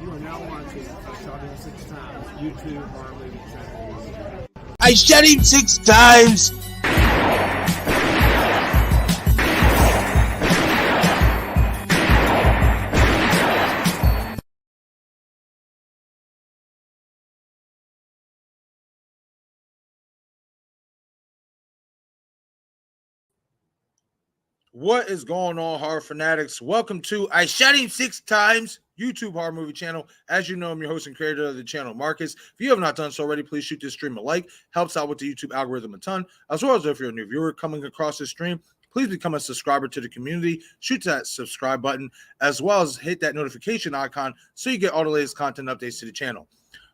You are now watching I Shot Him 6 Times YouTube horror movie channel. I shot him 6 times. What is going on, horror fanatics? Welcome to I Shot Him 6 Times YouTube horror movie channel. As you know, I'm your host and creator of the channel, Marcus. If you have not done so already, please shoot this stream a like. Helps out with the YouTube algorithm a ton. As well as if you're a new viewer coming across this stream, please become a subscriber to the community. Shoot that subscribe button, as well as hit that notification icon so you get all the latest content updates to the channel.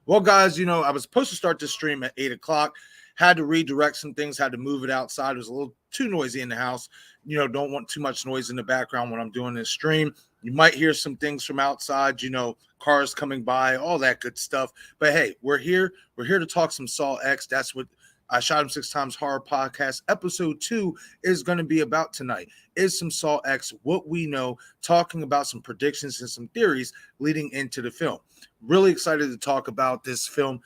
Well, guys, you know, I was supposed to start this stream at 8 o'clock. Had to redirect some things, had to move it outside. It was a little too noisy in the house. You know, don't want too much noise in the background when I'm doing this stream. You might hear some things from outside, you know, cars coming by, all that good stuff. But hey, we're here. We're here to talk some Saw X. That's what I Shot Him 6 Times Horror Podcast Episode 2 is going to be about tonight. Is some Saw X, what we know, talking about some predictions and some theories leading into the film. Really excited to talk about this film.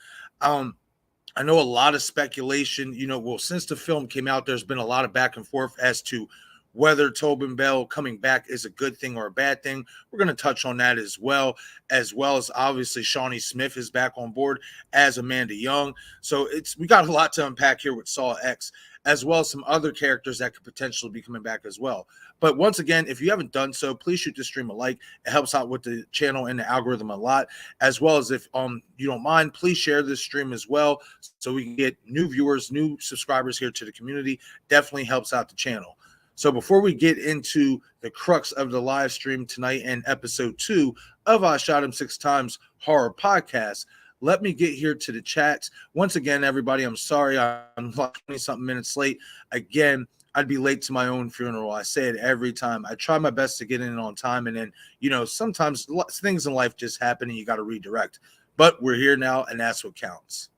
I know a lot of speculation, you know, well, since the film came out, there's been a lot of back and forth as to whether Tobin Bell coming back is a good thing or a bad thing. We're going to touch on that as well as obviously Shawnee Smith is back on board as Amanda Young. So we got a lot to unpack here with Saw X, as well as some other characters that could potentially be coming back as well. But once again, if you haven't done so, please shoot this stream a like. It helps out with the channel and the algorithm a lot, as well as if you don't mind, please share this stream as well so we can get new viewers, new subscribers here to the community. Definitely helps out the channel. So before we get into the crux of the live stream tonight and episode 2 of I Shot Him 6 Times Horror Podcast, let me get here to the chats. Once again, everybody, I'm sorry I'm like 20-something minutes late. Again, I'd be late to my own funeral. I say it every time. I try my best to get in on time, and then, you know, sometimes things in life just happen and you got to redirect. But we're here now, and that's what counts.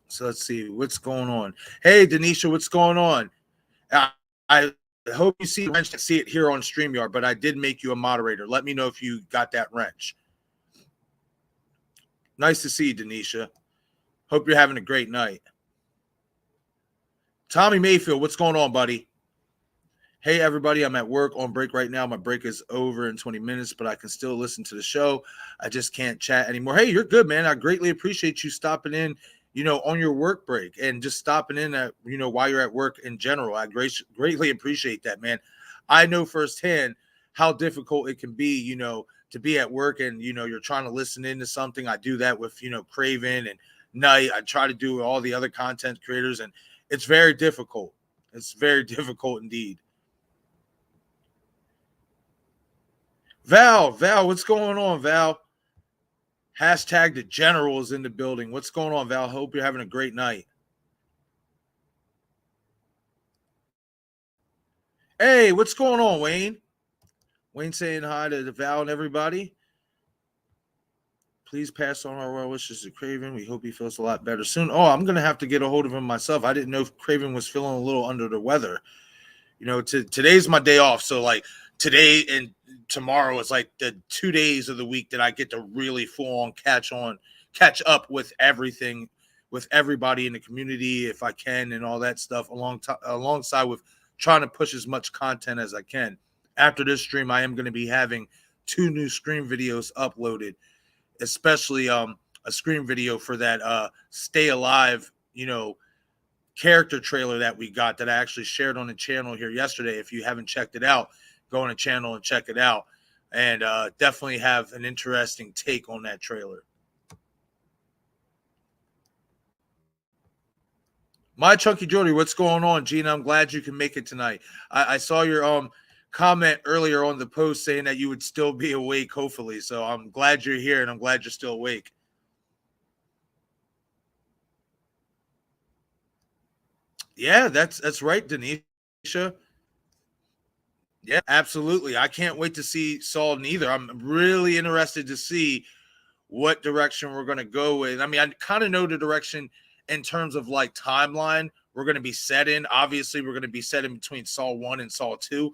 So let's see what's going on. Hey, Denisha, what's going on? I hope you see wrench. See it here on StreamYard, but I did make you a moderator. Let me know if you got that wrench. Nice to see you, Denisha. Hope you're having a great night. Tommy Mayfield, what's going on, buddy? Hey, everybody, I'm at work on break right now. My break is over in 20 minutes, but I can still listen to the show. I just can't chat anymore. Hey, you're good, man. I greatly appreciate you stopping in, you know, on your work break and just stopping in at, you know, while you're at work in general. I greatly appreciate that, man. I know firsthand how difficult it can be, you know, to be at work and, you know, you're trying to listen into something. I do that with, you know, Craven and Knight. I try to do all the other content creators, and it's very difficult. It's very difficult indeed. Val, what's going on, Val? Hashtag the general is in the building. What's going on, Val? Hope you're having a great night. Hey, what's going on, Wayne? Wayne saying hi to the Val and everybody. Please pass on our well wishes to Craven. We hope he feels a lot better soon. Oh, I'm going to have to get a hold of him myself. I didn't know if Craven was feeling a little under the weather. You know, today's my day off. So, like, today and tomorrow is like the 2 days of the week that I get to really full on catch up with everything, with everybody in the community if I can, and all that stuff alongside with trying to push as much content as I can. After this stream, I am going to be having 2 new stream videos uploaded, especially a screen video for that Stay Alive, you know, character trailer that we got that I actually shared on the channel here yesterday. If you haven't checked it out, go on the channel and check it out, and definitely have an interesting take on that trailer. My Chunky Jody, what's going on, Gina? I'm glad you can make it tonight. I saw your comment earlier on the post saying that you would still be awake, hopefully. So I'm glad you're here, and I'm glad you're still awake. Yeah, that's right, Denisha. Yeah, absolutely. I can't wait to see Saul neither. I'm really interested to see what direction we're going to go with. I mean, I kind of know the direction in terms of like timeline we're going to be set in. Obviously, we're going to be set in between Saw 1 and Saw 2.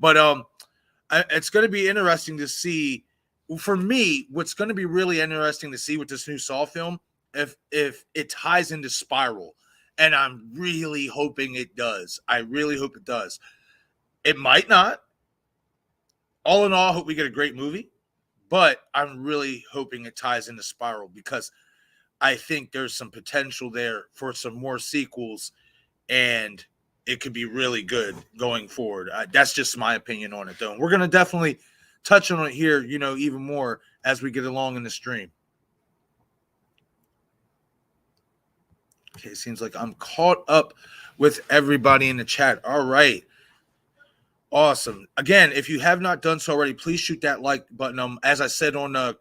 But it's going to be interesting to see for me, what's going to be really interesting to see with this new Saw film, if it ties into Spiral, and I'm really hoping it does. I really hope it does. It might not. All in all, I hope we get a great movie, but I'm really hoping it ties into Spiral because I think there's some potential there for some more sequels, and it could be really good going forward. That's just my opinion on it, though. We're going to definitely touch on it here, even more as we get along in the stream. Okay, it seems like I'm caught up with everybody in the chat. All right. Awesome. Again, if you have not done so already, please shoot that like button. As I said on the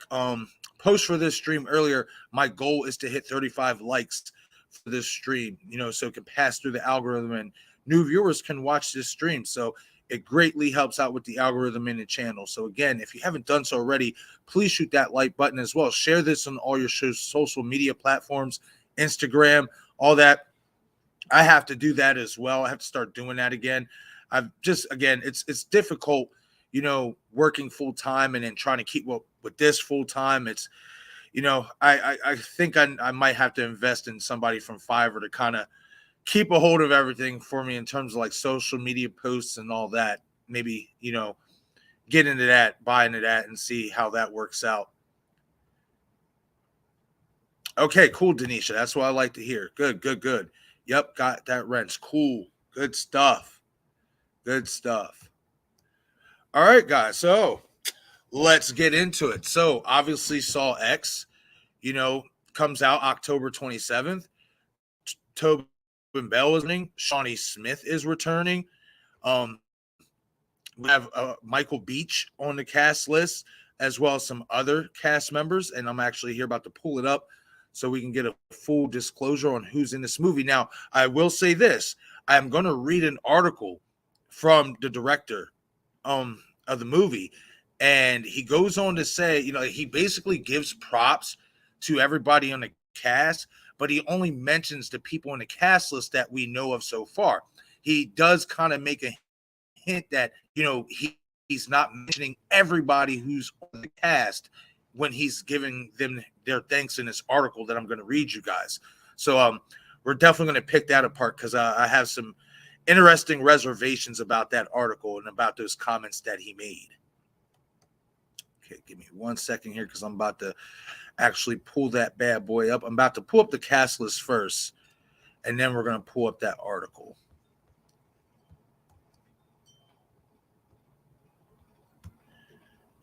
post for this stream earlier, my goal is to hit 35 likes for this stream, so it can pass through the algorithm and new viewers can watch this stream. So it greatly helps out with the algorithm in the channel. So again, if you haven't done so already, please shoot that like button as well. Share this on all your social media platforms, Instagram, all that. I have to do that as well. I have to start doing that again. It's difficult, working full time and then trying to keep up with this full time. It's, I think I might have to invest in somebody from Fiverr to kind of keep a hold of everything for me in terms of like social media posts and all that. Maybe, get into that, buy into that and see how that works out. Okay, cool, Denisha. That's what I like to hear. Good. Yep, got that wrench. Cool. Good stuff. All right, guys. So let's get into it. So obviously Saw X, comes out October 27th. Tobin Bell is returning. Shawnee Smith is returning. We have Michael Beach on the cast list, as well as some other cast members. And I'm actually here about to pull it up so we can get a full disclosure on who's in this movie. Now, I will say this. I'm going to read an article from the director of the movie. And he goes on to say, he basically gives props to everybody on the cast, but he only mentions the people on the cast list that we know of so far. He does kind of make a hint that, he's not mentioning everybody who's on the cast when he's giving them their thanks in this article that I'm going to read you guys. So we're definitely going to pick that apart because I have some interesting reservations about that article and about those comments that he made. Okay, give me 1 second here because I'm about to actually pull that bad boy up. I'm about to pull up the cast list first, and then we're going to pull up that article.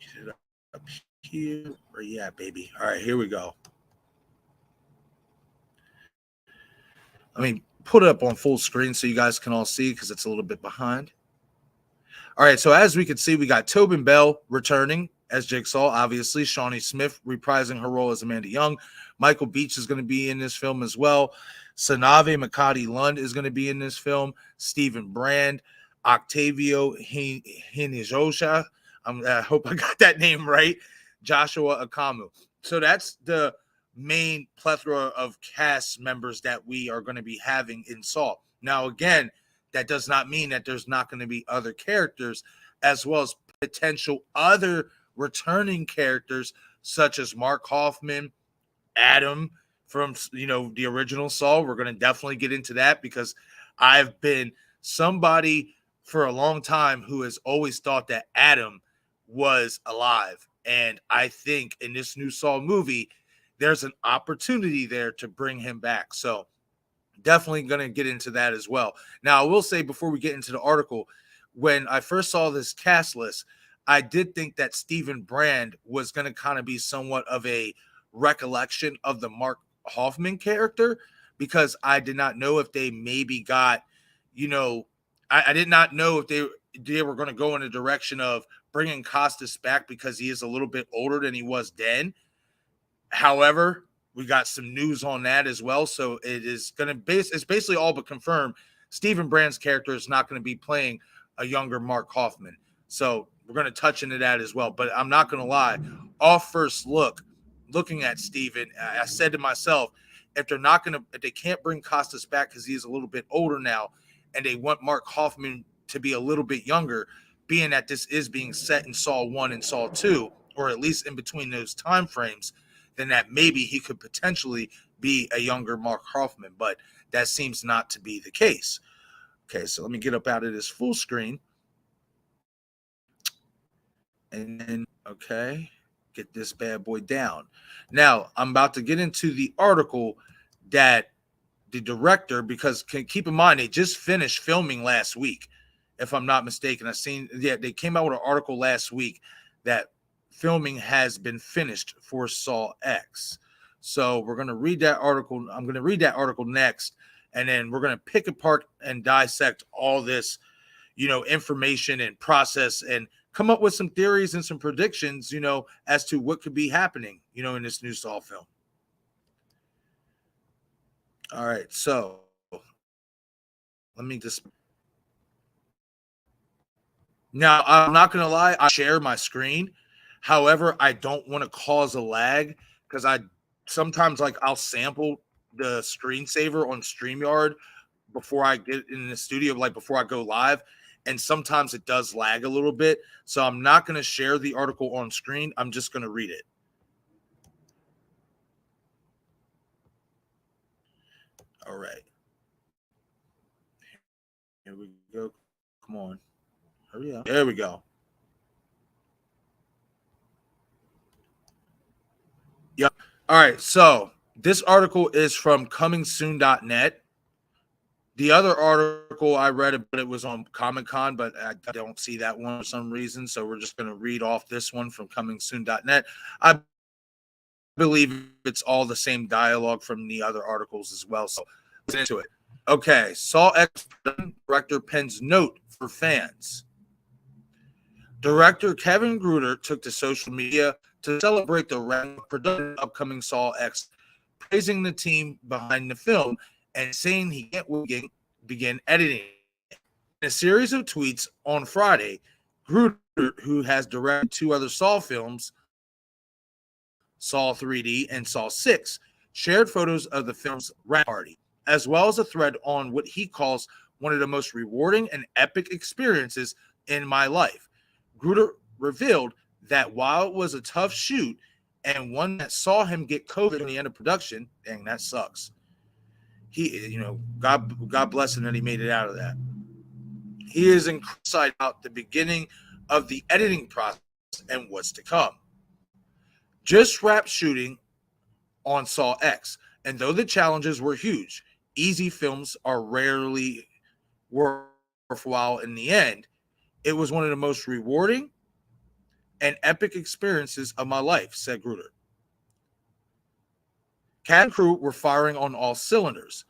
Get it up here. Where you at, baby? All right, here we go. I mean, put it up on full screen so you guys can all see because it's a little bit behind. All right, so as we can see, we got Tobin Bell returning as Jigsaw, obviously. Shawnee Smith reprising her role as Amanda Young. Michael Beach is going to be in this film as well. Sanave Makati Lund is going to be in this film. Stephen Brand, Octavio Hinijosha. I hope I got that name right. Joshua Akamu. So that's the main plethora of cast members that we are going to be having in Saw. Now, again, that does not mean that there's not going to be other characters as well as potential other returning characters such as Mark Hoffman, Adam from, the original Saw. We're going to definitely get into that because I've been somebody for a long time who has always thought that Adam was alive. And I think in this new Saw movie, there's an opportunity there to bring him back. So definitely going to get into that as well. Now, I will say before we get into the article, when I first saw this cast list, I did think that Stephen Brand was going to kind of be somewhat of a recollection of the Mark Hoffman character because I did not know if they maybe got, I did not know if they were going to go in the direction of bringing Costas back because he is a little bit older than he was then. However, we got some news on that as well. So it is going to it's basically all but confirmed. Stephen Brand's character is not going to be playing a younger Mark Hoffman. So we're going to touch into that as well. But I'm not going to lie. Off first looking at Stephen, I said to myself, if they can't bring Costas back because he's a little bit older now, and they want Mark Hoffman to be a little bit younger, being that this is being set in Saw 1 and Saw 2, or at least in between those time frames, then that maybe he could potentially be a younger Mark Hoffman, but that seems not to be the case. Okay, so let me get up out of this full screen. And then, okay, get this bad boy down. Now, I'm about to get into the article that the director, because keep in mind, they just finished filming last week, if I'm not mistaken. They came out with an article last week that filming has been finished for Saw X. So we're going to read that article. I'm going to read that article next, and then we're going to pick apart and dissect all this, information and process, and come up with some theories and some predictions, as to what could be happening, in this new Saw film. All right, so let me just. Now, I'm not going to lie, I share my screen. However, I don't want to cause a lag because I sometimes I'll sample the screensaver on StreamYard before I get in the studio, before I go live. And sometimes it does lag a little bit. So I'm not going to share the article on screen. I'm just going to read it. All right. Here we go. Come on. Hurry up. There we go. Yep. All right. So this article is from comingsoon.net. The other article I read about it was on Comic-Con, but I don't see that one for some reason. So we're just going to read off this one from comingsoon.net. I believe it's all the same dialogue from the other articles as well. So let's get into it. Okay. Saw X director pens note for fans. Director Kevin Gruder took to social media to celebrate the production of upcoming Saw X, praising the team behind the film and saying he can't begin editing. In a series of tweets on Friday, Gruder, who has directed 2 other Saw films, Saw 3D and Saw 6, shared photos of the film's wrap party, as well as a thread on what he calls one of the most rewarding and epic experiences in my life. Gruder revealed that while it was a tough shoot and one that saw him get COVID in the end of production, dang, that sucks. He, God bless him that he made it out of that. He is excited about the beginning of the editing process and what's to come. Just wrapped shooting on Saw X, and though the challenges were huge, easy films are rarely worthwhile in the end. It was one of the most rewarding and epic experiences of my life, said Gruder. Cast and crew were firing on all cylinders.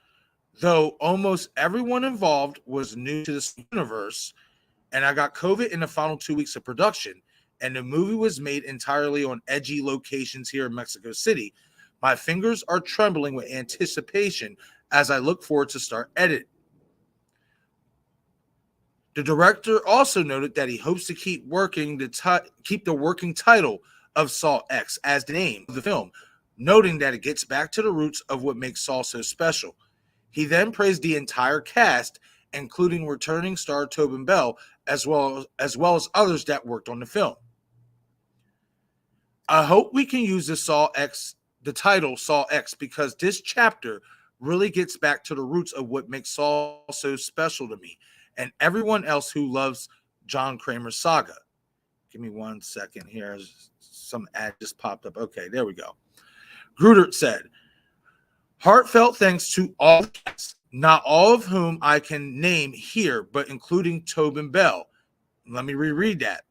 Though almost everyone involved was new to this universe, and I got COVID in the final 2 weeks of production, and the movie was made entirely on edgy locations here in Mexico City, my fingers are trembling with anticipation as I look forward to start editing. The director also noted that he hopes to keep the working title of Saw X as the name of the film, noting that it gets back to the roots of what makes Saw so special. He then praised the entire cast, including returning star Tobin Bell, as well as others that worked on the film. I hope we can use the title Saw X, because this chapter really gets back to the roots of what makes Saw so special to me and everyone else who loves John Kramer's saga. Give me 1 second here. Some ad just popped up. Okay, there we go. Gruder said, heartfelt thanks to all the cast, not all of whom I can name here, but including Tobin Bell. Let me reread that.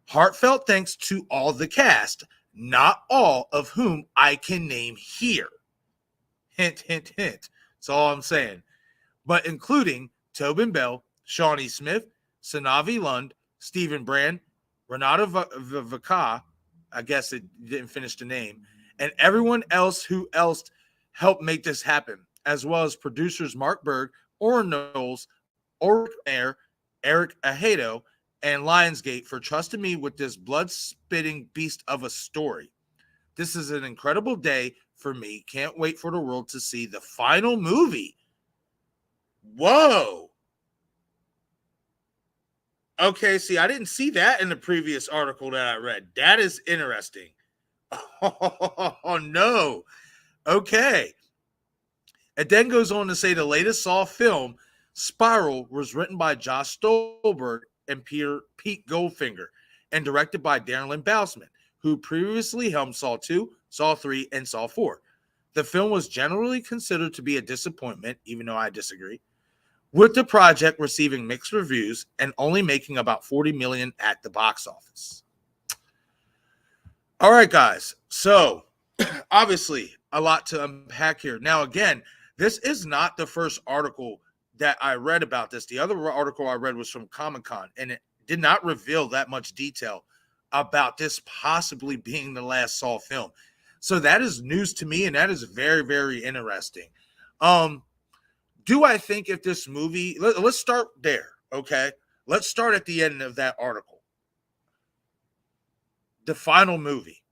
Heartfelt thanks to all the cast, not all of whom I can name here. Hint, hint, hint. That's all I'm saying. But including Tobin Bell, Shawnee Smith, Sanavi Lund, Stephen Brand, Renata Vaca, I guess it didn't finish the name, and everyone else who helped make this happen, as well as producers Mark Berg, Orrin Knowles, Ulrich Mayer, Eric Ahedo, and Lionsgate for trusting me with this blood-spitting beast of a story. This is an incredible day for me. Can't wait for the world to see the final movie. Whoa. Okay, see, I didn't see that in the previous article that I read. That is interesting. Oh, no. Okay. It then goes on to say the latest Saw film, Spiral, was written by Josh Stolberg and Pete Goldfinger and directed by Darren Lynn Bousman, who previously helmed Saw 2, Saw 3, and Saw 4. The film was generally considered to be a disappointment, even though I disagree, with the project receiving mixed reviews and only making about $40 million at the box office. All right, guys. So, obviously, a lot to unpack here. Now, again, this is not the first article that I read about this. The other article I read was from Comic-Con, and it did not reveal that much detail about this possibly being the last Saw film. So that is news to me, and that is very, very interesting. Do I think if this movie, let's start there, okay? Let's start at the end of that article. The final movie.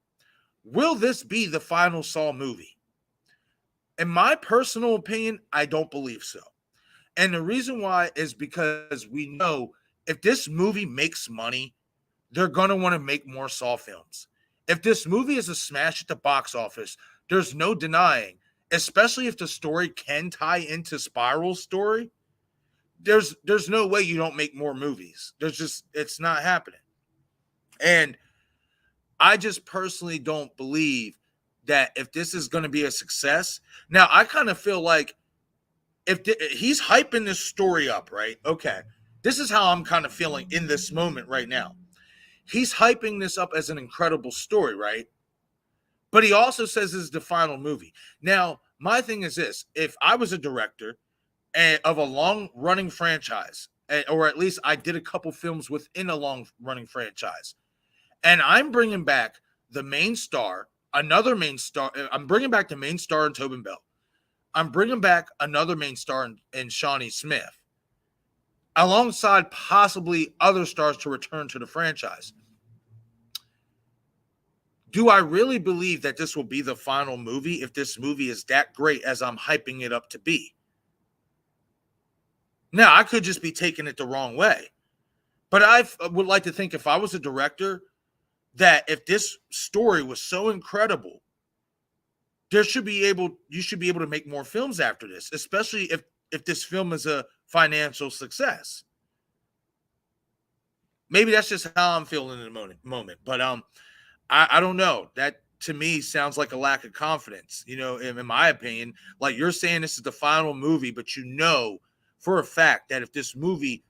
Will this be the final Saw movie? In my personal opinion, I don't believe so. And the reason why is because we know if this movie makes money, they're going to want to make more Saw films. If this movie is a smash at the box office, there's no denying, especially if the story can tie into Spiral's story, there's no way you don't make more movies. It's not happening. And I just personally don't believe that if this is going to be a success. Now, I kind of feel like he's hyping this story up, right? Okay. This is how I'm kind of feeling in this moment right now. He's hyping this up as an incredible story, right? But he also says this is the final movie. Now, my thing is this. If I was a director of a long-running franchise, or at least I did a couple films within a long-running franchise, and I'm bringing back the main star, another main star. I'm bringing back the main star in Tobin Bell. I'm bringing back another main star in Shawnee Smith, alongside possibly other stars to return to the franchise. Do I really believe that this will be the final movie if this movie is that great as I'm hyping it up to be? Now, I could just be taking it the wrong way. But I would like to think if I was a director, that if this story was so incredible, you should be able to make more films after this, especially if this film is a financial success. Maybe that's just how I'm feeling in the moment. But I don't know. That to me sounds like a lack of confidence. In my opinion, like you're saying this is the final movie, but you know for a fact that if this movie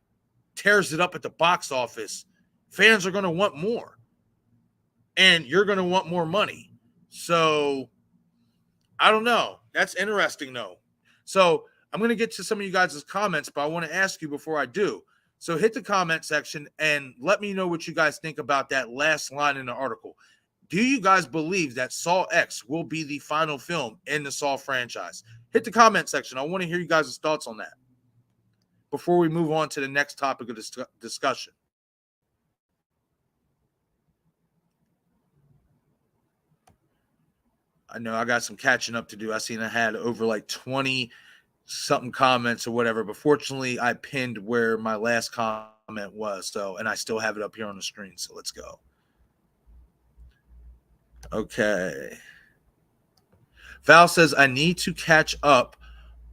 tears it up at the box office, fans are going to want more. And you're going to want more money. So I don't know. That's interesting, though. So I'm going to get to some of you guys' comments, but I want to ask you before I do. So hit the comment section and let me know what you guys think about that last line in the article. Do you guys believe that Saw X will be the final film in the Saw franchise? Hit the comment section. I want to hear you guys' thoughts on that before we move on to the next topic of this discussion. I know I got some catching up to do. I seen I had over like 20 something comments or whatever, but fortunately I pinned where my last comment was. So, and I still have it up here on the screen. So let's go. Okay. Val says, I need to catch up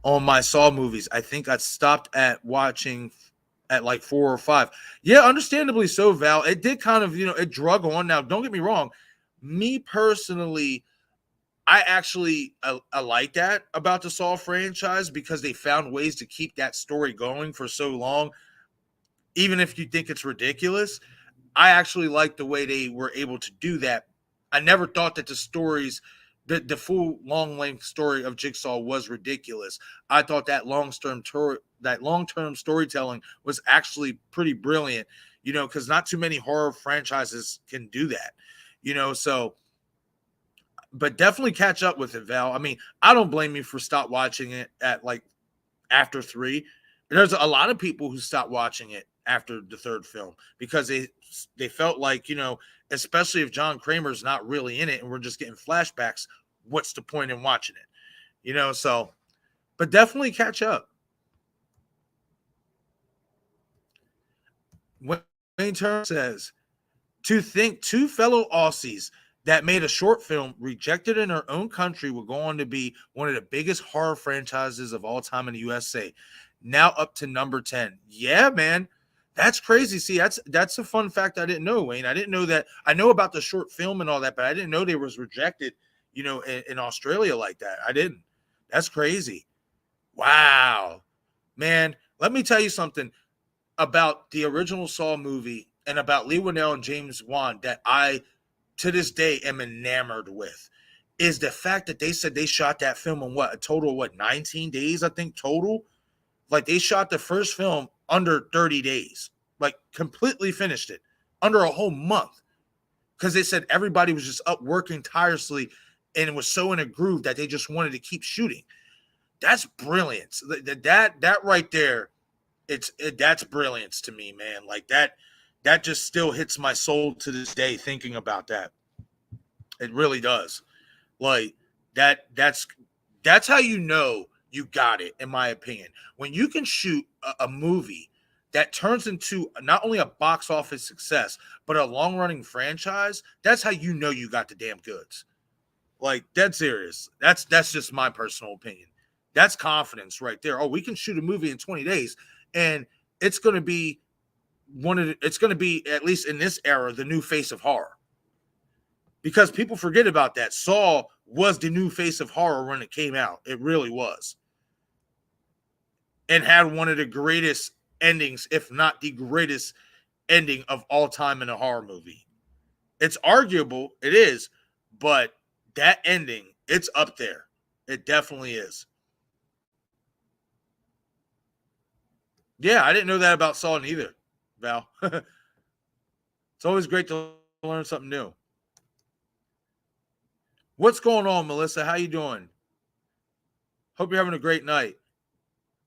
on my Saw movies. I think I stopped at watching at like 4 or 5. Yeah, understandably so, Val. It did kind of, it drug on. Now, don't get me wrong. Me personally, I actually I like that about the Saw franchise because they found ways to keep that story going for so long. Even if you think it's ridiculous, I actually like the way they were able to do that. I never thought that the stories, the full long-length story of Jigsaw was ridiculous. I thought that long-term storytelling was actually pretty brilliant, because not too many horror franchises can do that, so. But definitely catch up with it, Val. I mean, I don't blame you for stop watching it at like after 3. There's a lot of people who stopped watching it after the 3rd film because they felt like, especially if John Kramer's not really in it and we're just getting flashbacks, what's the point in watching it? So, but definitely catch up. When Turner says, to think two fellow Aussies that made a short film rejected in their own country will go on to be one of the biggest horror franchises of all time in the USA. Now up to number 10. Yeah, man. That's crazy. See, that's a fun fact I didn't know, Wayne. I didn't know that. I know about the short film and all that, but I didn't know they was rejected, in Australia like that. I didn't. That's crazy. Wow. Man, let me tell you something about the original Saw movie and about Lee Winnell and James Wan that I, to this day, am enamored with is the fact that they said they shot that film in a total of 19 days, I think, total. Like, they shot the first film under 30 days, like, completely finished it under a whole month because they said everybody was just up working tirelessly and it was so in a groove that they just wanted to keep shooting. That's brilliance. That right there, that's brilliance to me, man. Like that just still hits my soul to this day thinking about that. It really does. Like that's how you know you got it, in my opinion. When you can shoot a movie that turns into not only a box office success, but a long-running franchise, that's how you know you got the damn goods. Like, dead serious. That's just my personal opinion. That's confidence right there. Oh, we can shoot a movie in 20 days and it's going to be it's going to be, at least in this era, the new face of horror. Because people forget about that. Saw was the new face of horror when it came out. It really was. And had one of the greatest endings, if not the greatest ending of all time in a horror movie. It's arguable, it is, but that ending, it's up there. It definitely is. Yeah, I didn't know that about Saw either, Val. It's always great to learn something new. What's going on, Melissa? How you doing? Hope you're having a great night.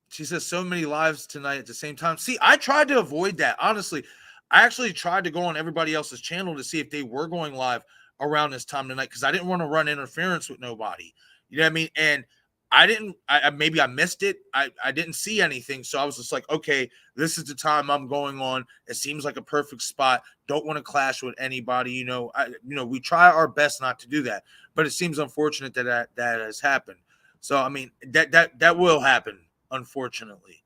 She says so many lives tonight at the same time. See, I tried to avoid that. Honestly, I actually tried to go on everybody else's channel to see if they were going live around this time tonight because I didn't want to run interference with nobody. You know what I mean? And I didn't, maybe I missed it. I didn't see anything. So I was just like, okay, this is the time I'm going on. It seems like a perfect spot. Don't want to clash with anybody. We try our best not to do that, but it seems unfortunate that has happened. So, I mean, that will happen, unfortunately.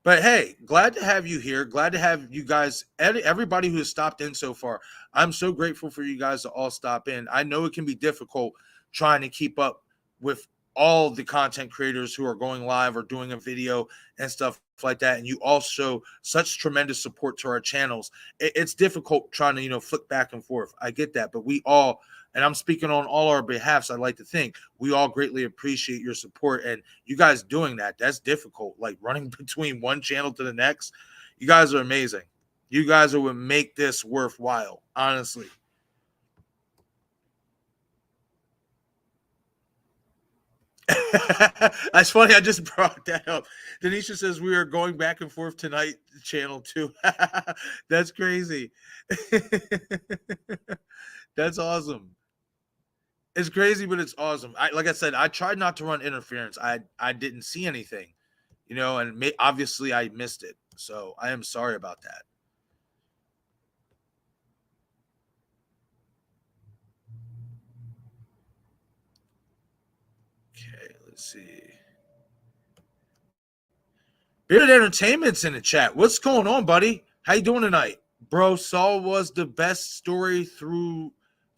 But hey, glad to have you here. Glad to have you guys, everybody who has stopped in so far. I'm so grateful for you guys to all stop in. I know it can be difficult trying to keep up with all the content creators who are going live or doing a video and stuff like that. And you all show such tremendous support to our channels. It's difficult trying to, flick back and forth. I get that, but we all, and I'm speaking on all our behalfs, I'd like to think we all greatly appreciate your support and you guys doing that. That's difficult. Like running between one channel to the next. You guys are amazing. You guys are what make this worthwhile, honestly. That's funny. I just brought that up. Denisha says we are going back and forth tonight, channel 2. That's crazy. That's awesome. It's crazy, but it's awesome. Like I said, I tried not to run interference. I didn't see anything, and obviously I missed it. So I am sorry about that. Okay, let's see. Bearded Entertainment's in the chat. What's going on, buddy? How you doing tonight? Bro, Saw was the best story through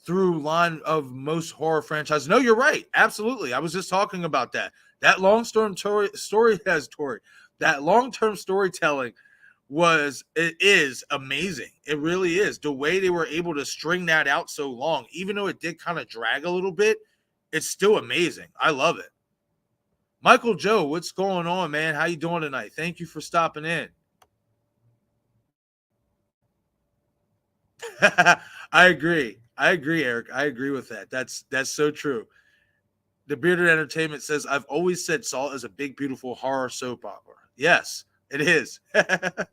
line of most horror franchises. No, you're right. Absolutely. I was just talking about that. That long-term that long-term storytelling is amazing. It really is. The way they were able to string that out so long, even though it did kind of drag a little bit, it's still amazing. I love it. Michael Joe, what's going on, man? How you doing tonight? Thank you for stopping in. I agree, Eric. I agree with that. That's so true. The Bearded Entertainment says, I've always said Saw is a big, beautiful horror soap opera. Yes, it is. It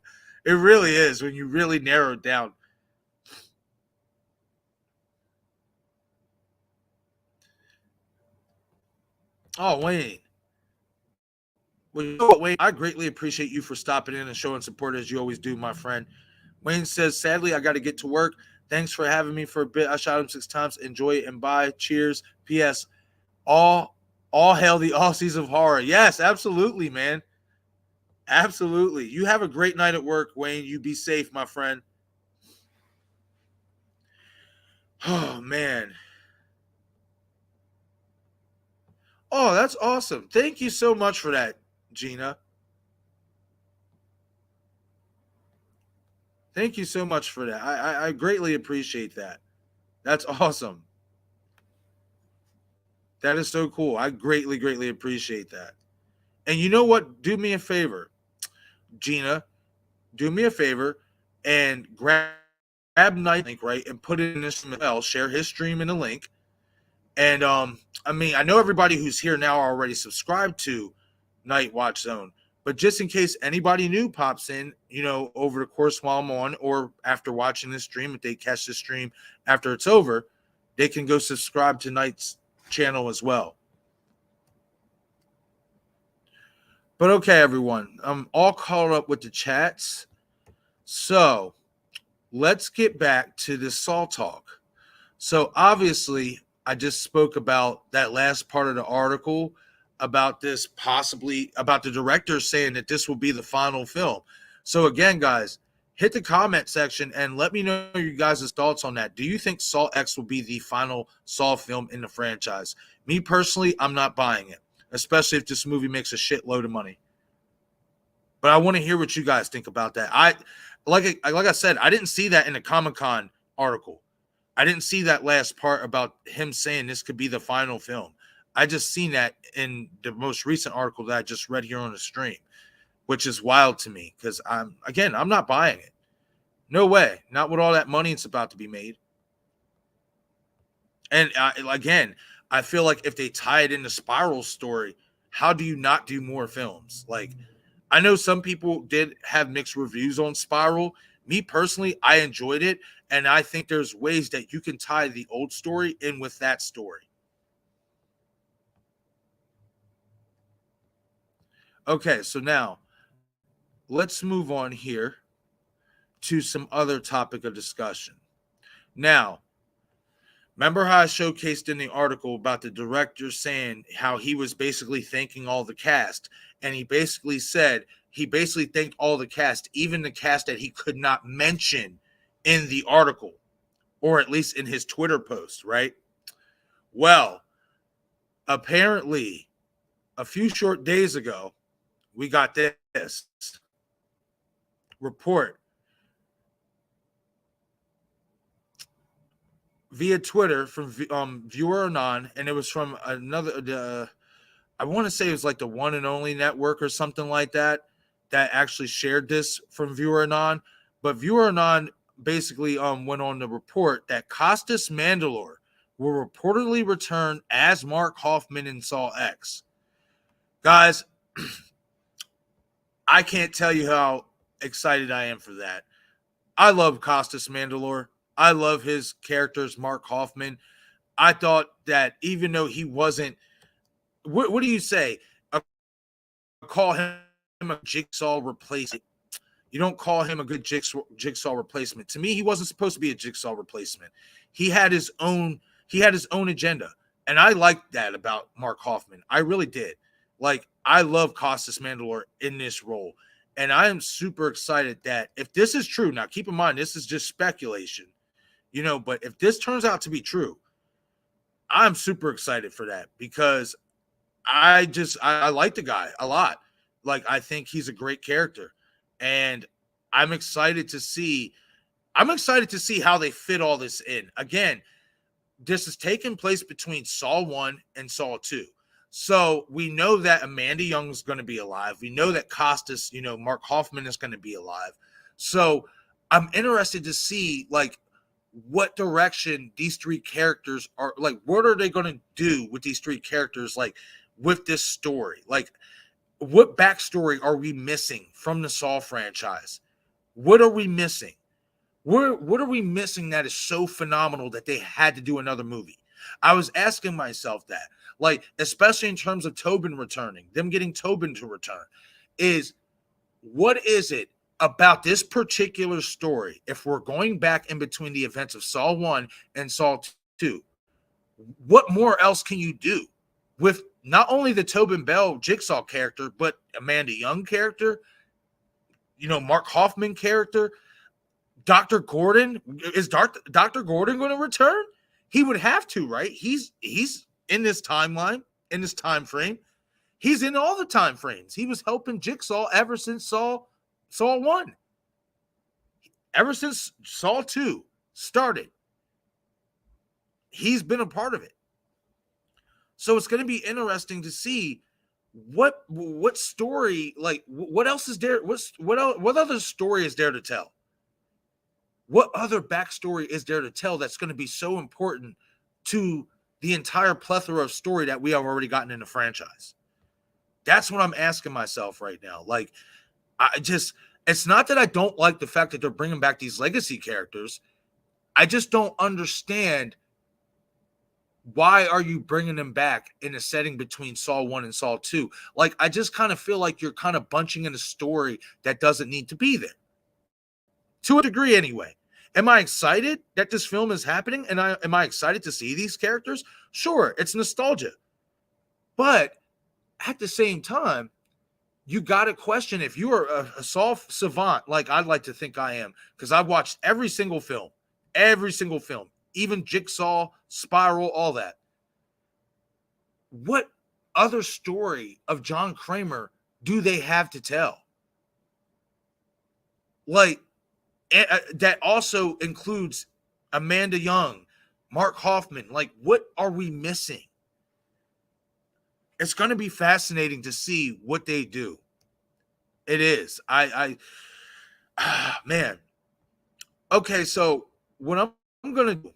really is when you really narrow it down. Oh, Wayne. Well, Wayne, I greatly appreciate you for stopping in and showing support as you always do, my friend. Wayne says, sadly, I got to get to work. Thanks for having me for a bit. I shot him 6 times. Enjoy it and bye. Cheers. P.S. All hail the Aussies of horror. Yes, absolutely, man. Absolutely. You have a great night at work, Wayne. You be safe, my friend. Oh, man. Oh, that's awesome. Thank you so much for that, Gina. Thank you so much for that. I greatly appreciate that. That's awesome. That is so cool. I greatly, greatly appreciate that. And you know what? Do me a favor, Gina. Do me a favor and grab Night Link, right, and put it in this email. Share his stream in the link. And I mean, I know everybody who's here now are already subscribed to Night Watch Zone, but just in case anybody new pops in, you know, over the course while I'm on or after watching this stream, if they catch the stream after it's over, they can go subscribe to Night's channel as well. But okay, everyone, I'm all caught up with the chats. So let's get back to this Saw talk. So obviously, I just spoke about that last part of the article about this possibly about the director saying that this will be the final film. So again, guys, hit the comment section and let me know you guys' thoughts on that. Do you think Saw X will be the final Saw film in the franchise? Me personally, I'm not buying it, especially if this movie makes a shitload of money. But I want to hear what you guys think about that. Like I said, I didn't see that in the Comic-Con article. I didn't see that last part about him saying this could be the final film. I just seen that in the most recent article that I just read here on the stream, which is wild to me because I'm not buying it. No way. Not with all that money it's about to be made. And again, I feel like if they tie it into Spiral's story, how do you not do more films? Like, I know some people did have mixed reviews on Spiral. Me personally, I enjoyed it. And I think there's ways that you can tie the old story in with that story. Okay, so now let's move on here to some other topic of discussion. Now, remember how I showcased in the article about the director saying how he was basically thanking all the cast, and he basically thanked all the cast, even the cast that he could not mention in the article, or at least in his Twitter post, right? Well, apparently, a few short days ago, we got this report via Twitter from Viewer Anon, and it was from another. I want to say it was like the One and Only Network or something like that actually shared this from Viewer Anon. But Viewer Anon basically went on to report that Costas Mandylor will reportedly return as Mark Hoffman in Saw X. Guys, I can't tell you how excited I am for that. I love Costas Mandylor. I love his characters, Mark Hoffman. I thought that even though he wasn't, what do you say? Call him a jigsaw replacement. You don't call him a good jigsaw replacement. To me, he wasn't supposed to be a jigsaw replacement. He had his own agenda. And I liked that about Mark Hoffman. I really did. Like, I love Costas Mandylor in this role. And I am super excited that if this is true, now keep in mind, this is just speculation, you know, but if this turns out to be true, I'm super excited for that because I like the guy a lot. Like, I think he's a great character. And I'm excited to see how they fit all this in. Again, this is taking place between Saw 1 and Saw 2. So we know that Amanda Young is going to be alive. We know that Costas, Mark Hoffman is going to be alive. So I'm interested to see, like, what direction these three characters are, like, what are they going to do with these three characters, like, with this story? Like, what backstory are we missing from the Saw franchise? What are we missing? What are we missing that is so phenomenal that they had to do another movie? I was asking myself that, like, especially in terms of Tobin returning, them getting Tobin to return, is what is it about this particular story, if we're going back in between the events of Saw 1 and Saw 2, what more else can you do with not only the Tobin Bell Jigsaw character, but Amanda Young character, Mark Hoffman character, Dr. Gordon? Is Dr. Gordon going to return? He would have to, right? He's in this timeline, in this time frame. He's in all the time frames. He was helping Jigsaw ever since Saw 1. Ever since Saw 2 started, he's been a part of it. So it's going to be interesting to see what story, like what else is there? What other story is there to tell? What other backstory is there to tell that's going to be so important to the entire plethora of story that we have already gotten in the franchise? That's what I'm asking myself right now. Like, it's not that I don't like the fact that they're bringing back these legacy characters. I just don't understand, why are you bringing them back in a setting between Saw 1 and Saw 2? Like, I just kind of feel like you're kind of bunching in a story that doesn't need to be there. To a degree, anyway. Am I excited that this film is happening? And am I excited to see these characters? Sure, it's nostalgia. But at the same time, you got to question, if you are a Saw savant, like I'd like to think I am, because I've watched every single film, even Jigsaw, Spiral, all that. What other story of John Kramer do they have to tell? Like, that also includes Amanda Young, Mark Hoffman. Like, what are we missing? It's going to be fascinating to see what they do. It is. Man. Okay, so what I'm going to do,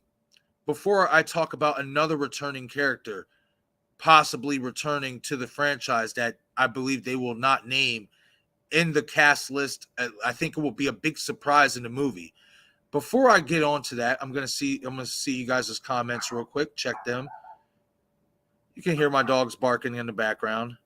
before I talk about another returning character possibly returning to the franchise that I believe they will not name in the cast list, I think it will be a big surprise in the movie. Before I get on to that, I'm gonna see you guys' comments real quick. Check them. You can hear my dogs barking in the background.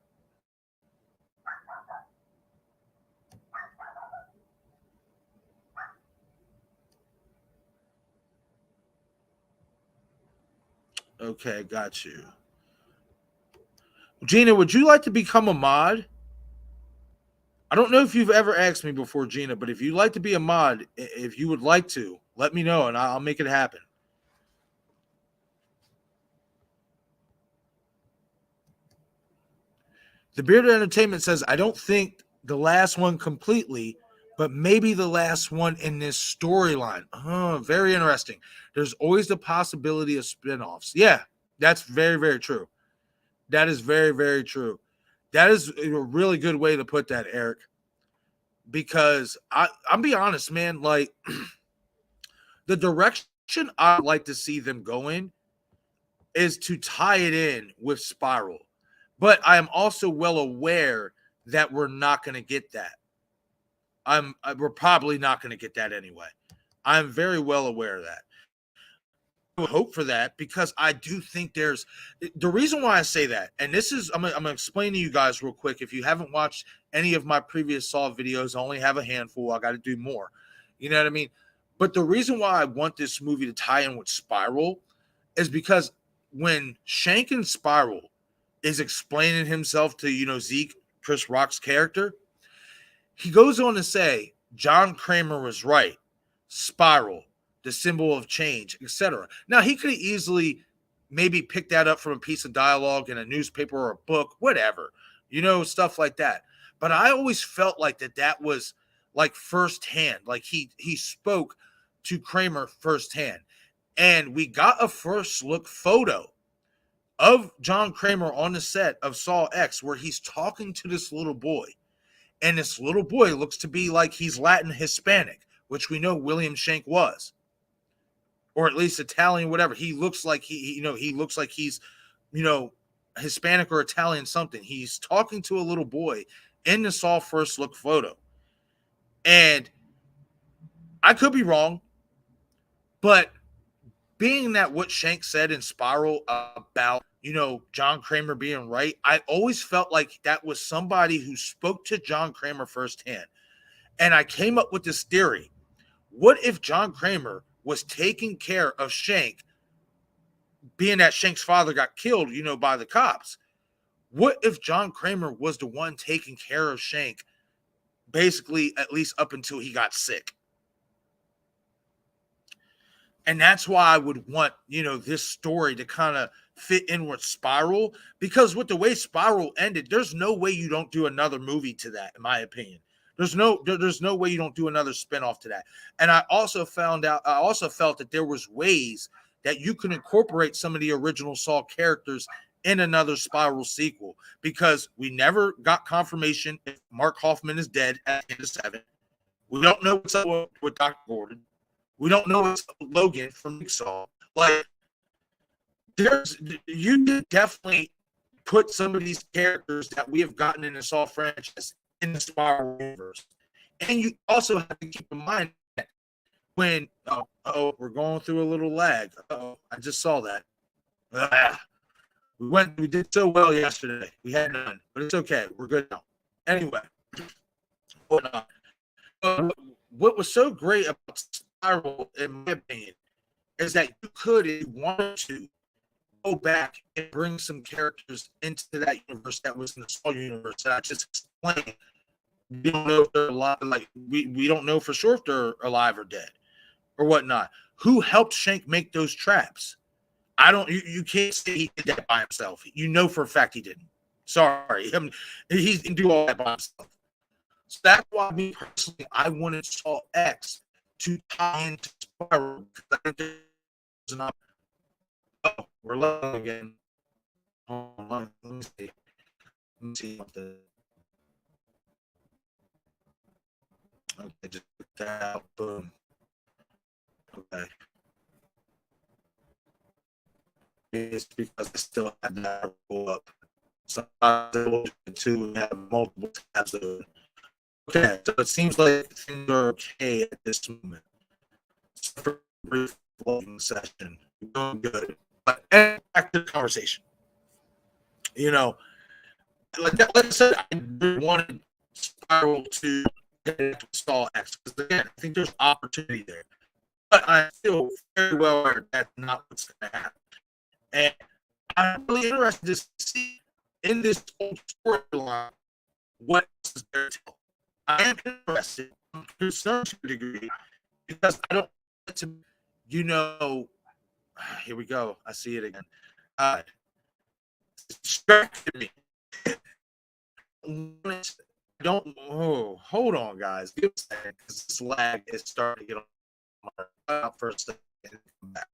Okay, got you. Gina, would you like to become a mod? I don't know if you've ever asked me before, Gina, but if you'd like to be a mod, if you would like to, let me know and I'll make it happen. The Bearded Entertainment says, I don't think the last one completely, but maybe the last one in this storyline. Oh, very interesting. There's always the possibility of spinoffs. Yeah, that's very, very true. That is very, very true. That is a really good way to put that, Eric. Because I'll be honest, man, like the direction I'd like to see them go in is to tie it in with Spiral. But I am also well aware that we're not going to get that. We're probably not going to get that anyway. I'm very well aware of that. I hope for that, because I do think there's the reason why I say that, and this is I'm gonna explain to you guys real quick. If you haven't watched any of my previous Saw videos, I only have a handful. I got to do more. You know what I mean? But the reason why I want this movie to tie in with Spiral is because when Shank in Spiral is explaining himself to Zeke, Chris Rock's character, he goes on to say John Kramer was right. Spiral, the symbol of change, etc. Now, he could easily maybe pick that up from a piece of dialogue in a newspaper or a book, whatever, stuff like that. But I always felt like that was like firsthand, like he spoke to Kramer firsthand. And we got a first look photo of John Kramer on the set of Saw X where he's talking to this little boy. And this little boy looks to be like he's Latin Hispanic, which we know William Shank was. Or at least Italian, whatever. He looks like he looks like he's, Hispanic or Italian something. He's talking to a little boy in the Saw first look photo. And I could be wrong, but being that what Shank said in Spiral about, John Kramer being right, I always felt like that was somebody who spoke to John Kramer firsthand. And I came up with this theory. What if John Kramer was taking care of Shank, being that Shank's father got killed, by the cops? What if John Kramer was the one taking care of Shank, basically, at least up until he got sick? And that's why I would want, this story to kind of fit in with Spiral, because with the way Spiral ended, there's no way you don't do another movie to that, in my opinion. There's no way you don't do another spinoff to that. And I also felt that there was ways that you can incorporate some of the original Saw characters in another Spiral sequel, because we never got confirmation if Mark Hoffman is dead at the end of 7. We don't know what's up with Dr. Gordon. We don't know what's up with Logan from Jigsaw. Like, you can definitely put some of these characters that we have gotten in the Saw franchise in the Spiral universe. And you also have to keep in mind that when we're going through a little lag. I just saw that. We did so well yesterday. We had none, but it's okay. We're good now. Anyway, what was so great about Spiral, in my opinion, is that you could, if you wanted to, go back and bring some characters into that universe that was in the Saw universe that I just explained. We don't know if they're alive. Like, we don't know for sure if they're alive or dead or whatnot. Who helped Shank make those traps? You can't say he did that by himself. You know for a fact he didn't. Sorry. He didn't do all that by himself. So that's why, me personally, I wanted Saw X to tie into Spiral. I think there's an we're low again. Hold on, let me see. Let me see what the. Okay, just put that out. Boom. Okay. It's because I still have that roll up. Sometimes I will to have multiple tabs open. Okay, so it seems like things are okay at this moment. So for a brief vlogging session, we're doing good. But back to the conversation. Like I said, I really wanted Spiral to get into Saw X, because again, I think there's opportunity there. But I feel very well aware that's not what's going to happen. And I'm really interested to see in this whole storyline what else is there to tell. I am interested. I'm concerned to a degree, because I don't want to, here we go. I see it again. It's distracted me. Hold on, guys. Give a second, because this lag is starting to get on my for a second. Come back.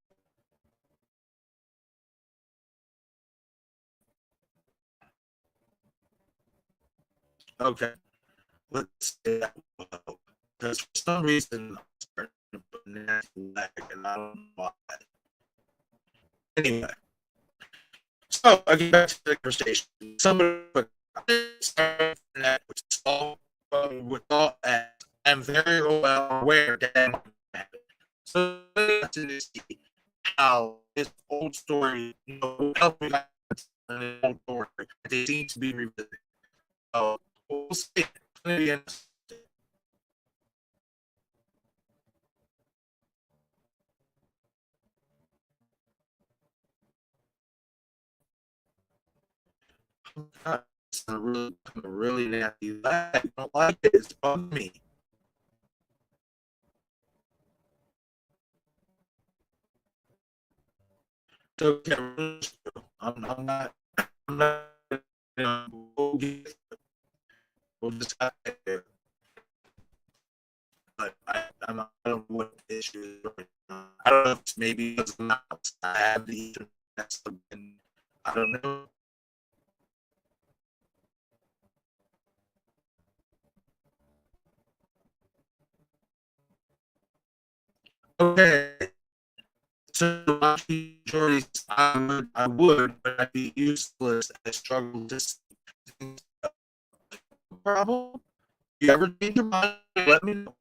Okay, let's say that, because for some reason I'm starting to put nasty lag, and I don't know why. Anyway, so I get back to the conversation. Somebody put that, which is all with all that. I'm very well aware that happened. So to see how this old story, helped me an old story. They seem to be revisited. So we'll see. It's a really nasty lag. I don't like it. It's bugging me. Okay, I'm not. We'll just have to. But I don't know what the issue is right now. I don't know if it's maybe because I have the internet, and I don't know. Okay. So I would, but I'd be useless. I struggle to see things. Problem? You ever change your mind? Let me know.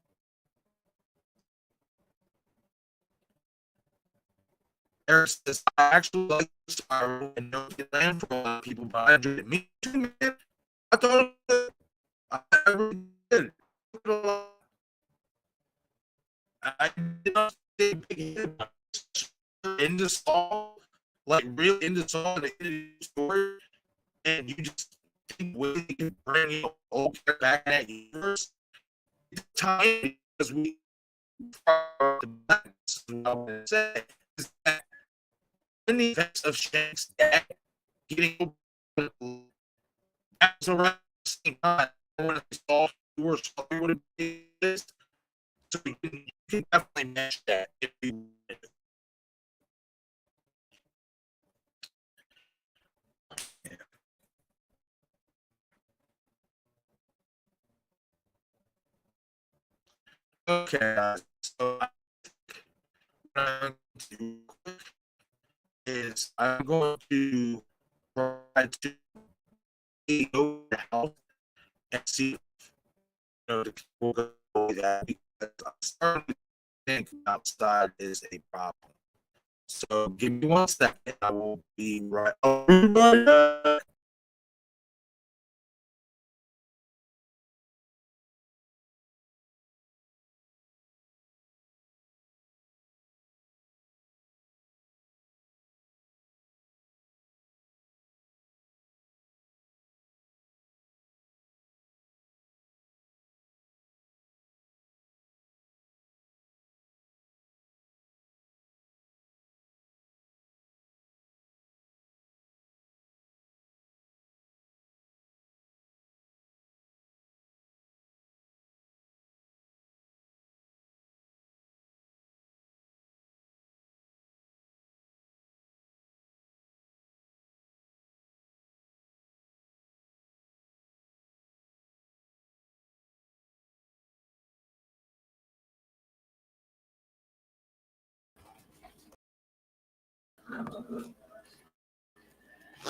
Eric says, I actually like Spiral and know it land for a lot of people, but I enjoyed it. Me too, man. I thought I really did. I did not say big hit about it. In the song, like really in the song, the story, and you just think we can bring you old character back in that universe. It's time because we say is that in the events of Shank's death, getting that's around the same time when it's all worse, would have been this. So you can definitely match that if you wanted. Okay, guys. So what I'm going to do is I'm going to try to go to the house and see if the people go with that because I'm starting to think outside is a problem. So give me 1 second. I will be right. Oh,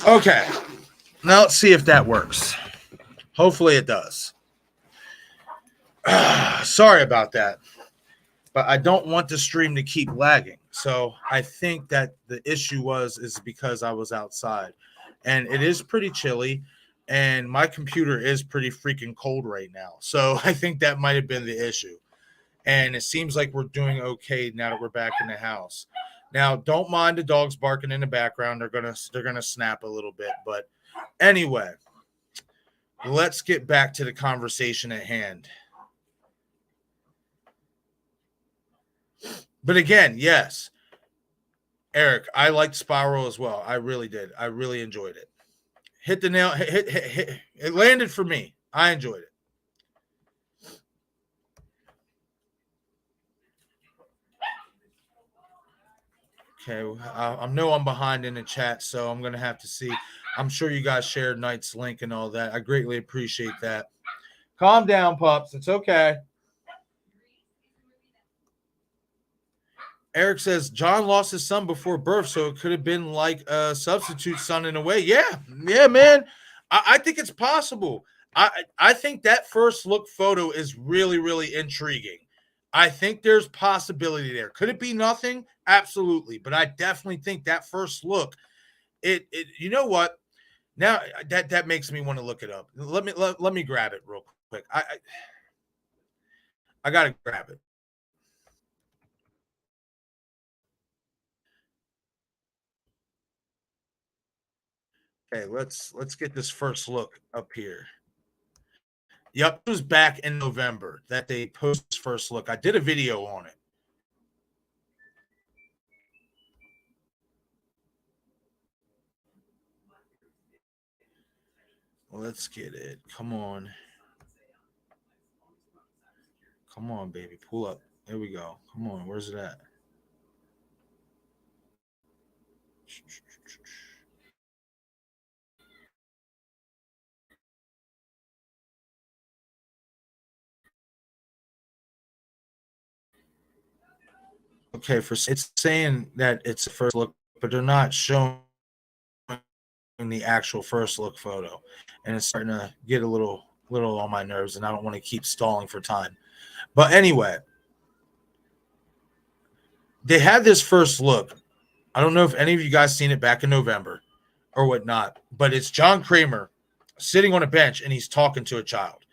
okay. Now let's see if that works. Hopefully it does. Sorry about that, but I don't want the stream to keep lagging. So I think that the issue is because I was outside, and it is pretty chilly, and my computer is pretty freaking cold right now. So I think that might have been the issue. And it seems like we're doing okay now that we're back in the house. Now, don't mind the dogs barking in the background. They're gonna snap a little bit, but anyway, let's get back to the conversation at hand. But again, yes, Eric, I liked Spiral as well. I really did. I really enjoyed it. Hit the nail. Hit. It landed for me. I enjoyed it. Okay, I know I'm behind in the chat, so I'm gonna have to see. I'm sure you guys shared Knight's link and all that. I greatly appreciate that. Calm down, pups. It's okay. Eric says John lost his son before birth, so it could have been like a substitute son in a way. Yeah, man. I think it's possible. I think that first look photo is really, really intriguing. I think there's possibility there. Could it be nothing? Absolutely, but I definitely think that first look. It you know what? Now that makes me want to look it up. Let me grab it real quick. I gotta grab it. Okay, let's get this first look up here. Yep, it was back in November that they posted this first look. I did a video on it. Let's get it. Come on. Come on, baby. Pull up. There we go. Come on. Where's it at? Okay, it's saying that it's a first look, but they're not showing the actual first look photo, and it's starting to get a little on my nerves, and I don't want to keep stalling for time. But anyway, they had this first look. I don't know if any of you guys seen it back in November or whatnot, but it's John Kramer sitting on a bench and he's talking to a child.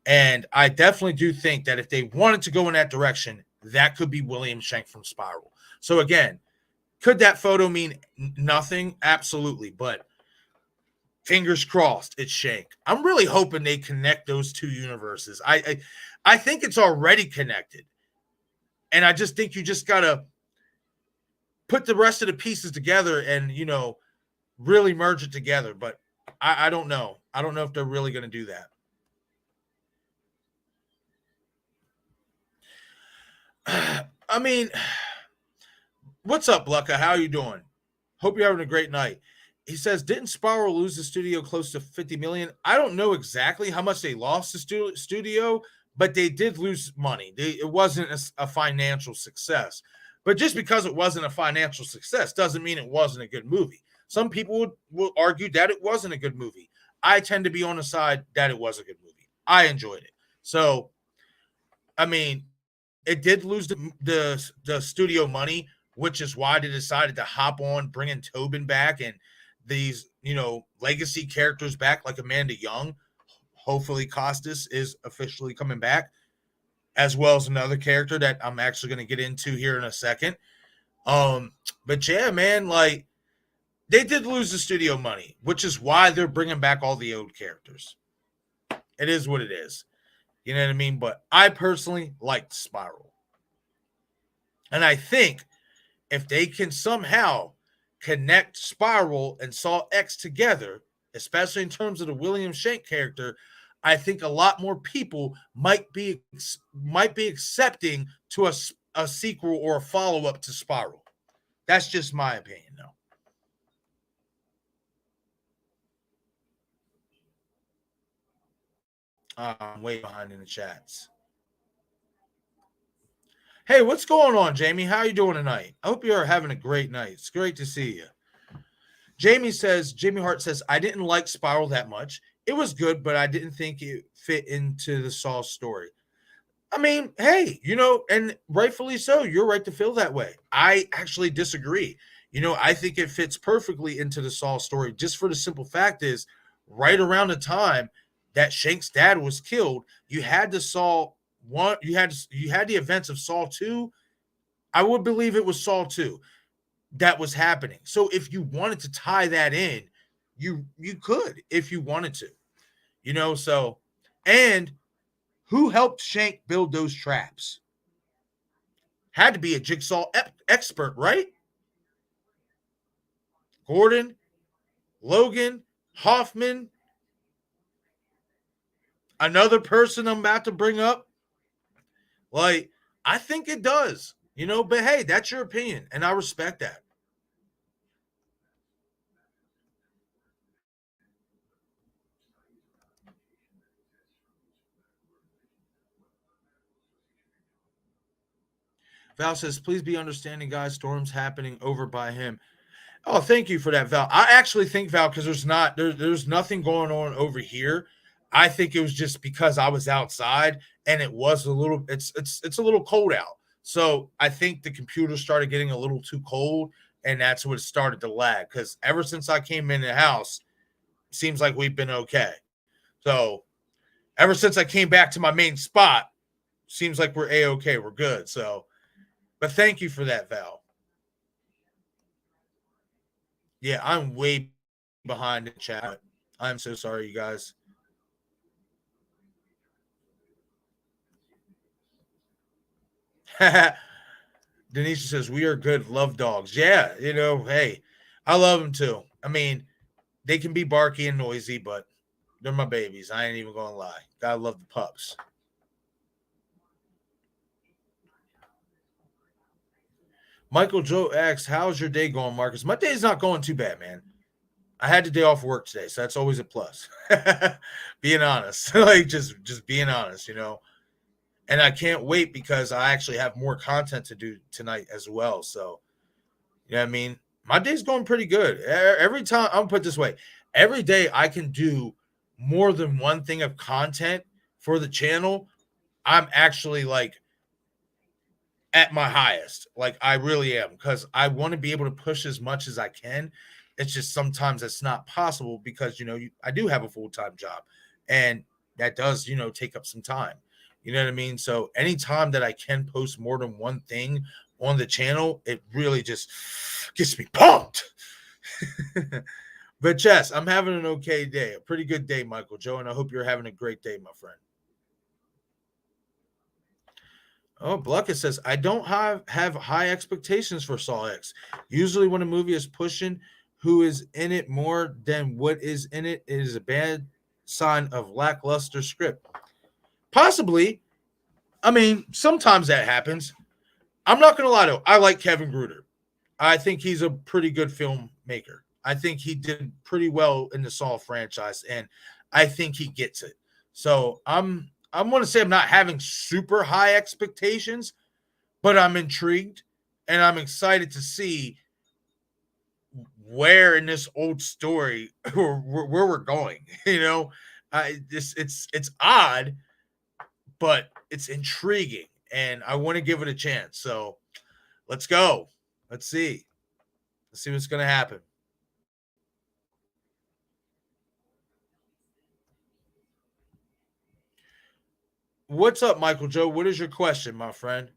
And I definitely do think that if they wanted to go in that direction, that could be William Shank from Spiral. So again, could that photo mean nothing? Absolutely. But fingers crossed, it's Shank. I'm really hoping they connect those two universes. I think it's already connected. And I just think you just got to put the rest of the pieces together and, really merge it together. But I don't know. I don't know if they're really going to do that. I mean, what's up, Lucka? How are you doing? Hope you're having a great night. He says, didn't Spiral lose the studio close to 50 million? I don't know exactly how much they lost the studio, but they did lose money. It wasn't a financial success. But just because it wasn't a financial success doesn't mean it wasn't a good movie. Some people will argue that it wasn't a good movie. I tend to be on the side that it was a good movie. I enjoyed it. So, I mean, it did lose the studio money, which is why they decided to hop on bringing Tobin back and these, legacy characters back like Amanda Young. Hopefully Costas is officially coming back, as well as another character that I'm actually going to get into here in a second. But yeah, man, like they did lose the studio money, which is why they're bringing back all the old characters. It is what it is. You know what I mean? But I personally liked Spiral. And I think if they can somehow connect Spiral and Saw X together, especially in terms of the William Shank character, I think a lot more people might be accepting to a sequel or a follow-up to Spiral. That's just my opinion, though. I'm way behind in the chats. Hey, what's going on, Jamie? How are you doing tonight? I hope you're having a great night. It's great to see you. Jamie Hart says, I didn't like Spiral that much. It was good, but I didn't think it fit into the Saw story. I mean, hey, and rightfully so. You're right to feel that way. I actually disagree. I think it fits perfectly into the Saw story, just for the simple fact is, right around the time that Shank's dad was killed, you had the Saw one, you had the events of Saw 2. I would believe it was Saw 2 that was happening. So if you wanted to tie that in, you could if you wanted to. So, and who helped Shank build those traps? Had to be a jigsaw expert, right? Gordon, Logan, Hoffman, another person I'm about to bring up. Like, I think it does, but hey, that's your opinion, and I respect that. Val says, please be understanding, guys. Storm's happening over by him. Oh, thank you for that, Val. I actually think, Val, because there's nothing going on over here. I think it was just because I was outside and it was it's a little cold out. So I think the computer started getting a little too cold, and that's what started to lag. Because ever since I came in the house, it seems like we've been okay. So ever since I came back to my main spot, seems like we're a-okay. We're good. So, but thank you for that, Val. Yeah, I'm way behind in chat. I'm so sorry, you guys. Denisha says, we are good, love dogs. Yeah, hey, I love them too. I mean, they can be barky and noisy, but they're my babies. I ain't even going to lie. Gotta love the pups. Michael Joe asks, how's your day going, Marcus? My day's not going too bad, man. I had the day off work today, so that's always a plus. Being honest, like just being honest, And I can't wait because I actually have more content to do tonight as well. So, you know what I mean? My day's going pretty good. Every time, I'm gonna put it this way, every day I can do more than one thing of content for the channel. I'm actually like at my highest. Like I really am, because I want to be able to push as much as I can. It's just sometimes it's not possible because I do have a full-time job, and that does take up some time. You know what I mean? So anytime that I can post more than one thing on the channel, it really just gets me pumped. But yes, I'm having an okay day, a pretty good day, Michael Joe, and I hope you're having a great day, my friend. Oh, Bluckett says, I don't have high expectations for Saw X. Usually when a movie is pushing who is in it more than what is in it, it is a bad sign of lackluster script. Possibly. I mean, sometimes that happens. I'm not going to lie, though. I like Kevin Gruder. I think he's a pretty good filmmaker. I think he did pretty well in the Saw franchise, and I think he gets it. So I want to say I'm not having super high expectations, but I'm intrigued, and I'm excited to see where in this old story where we're going. You know, it's odd, but it's intriguing, and I want to give it a chance. So let's go. Let's see. Let's see what's going to happen. What's up, Michael Joe? What is your question, my friend?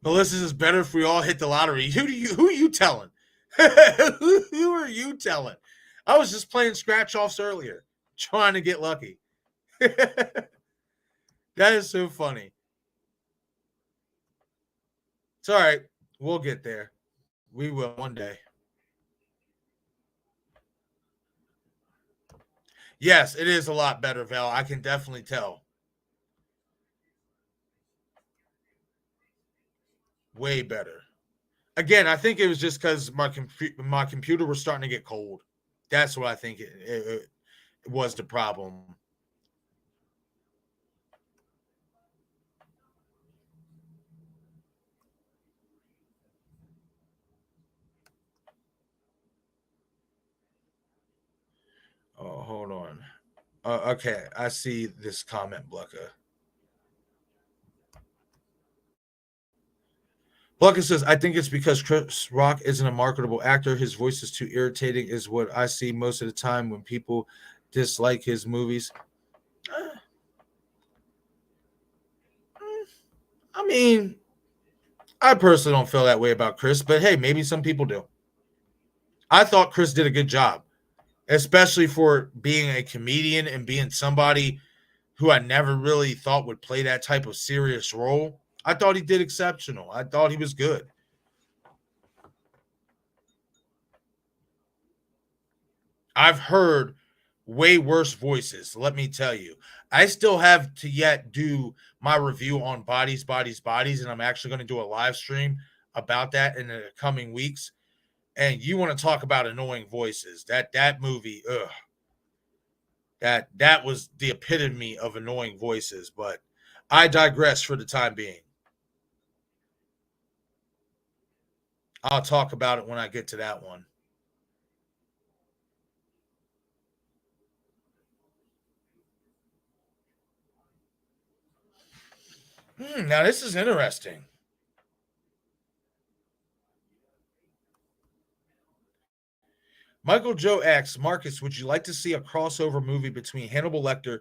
Melissa says better if we all hit the lottery. Who are you telling? Who are you telling? I was just playing scratch offs earlier, trying to get lucky. That is so funny. It's all right. We'll get there. We will one day. Yes, it is a lot better, Val. I can definitely tell. Way better. Again, I think it was just because my computer was starting to get cold. That's what I think it was the problem. Oh, hold on. Okay, I see this comment, Blucka. Blucka says, I think it's because Chris Rock isn't a marketable actor. His voice is too irritating, is what I see most of the time when people dislike his movies. I mean, I personally don't feel that way about Chris, but hey, maybe some people do. I thought Chris did a good job, especially for being a comedian and being somebody who I never really thought would play that type of serious role. I thought he did exceptional. I thought he was good. I've heard way worse voices, let me tell you. I still have to yet do my review on Bodies, Bodies, Bodies, and I'm actually going to do a live stream about that in the coming weeks. And you want to talk about annoying voices. That movie, ugh. That was the epitome of annoying voices, but I digress for the time being. I'll talk about it when I get to that one. Now this is interesting. Michael Joe asks, Marcus, would you like to see a crossover movie between Hannibal Lecter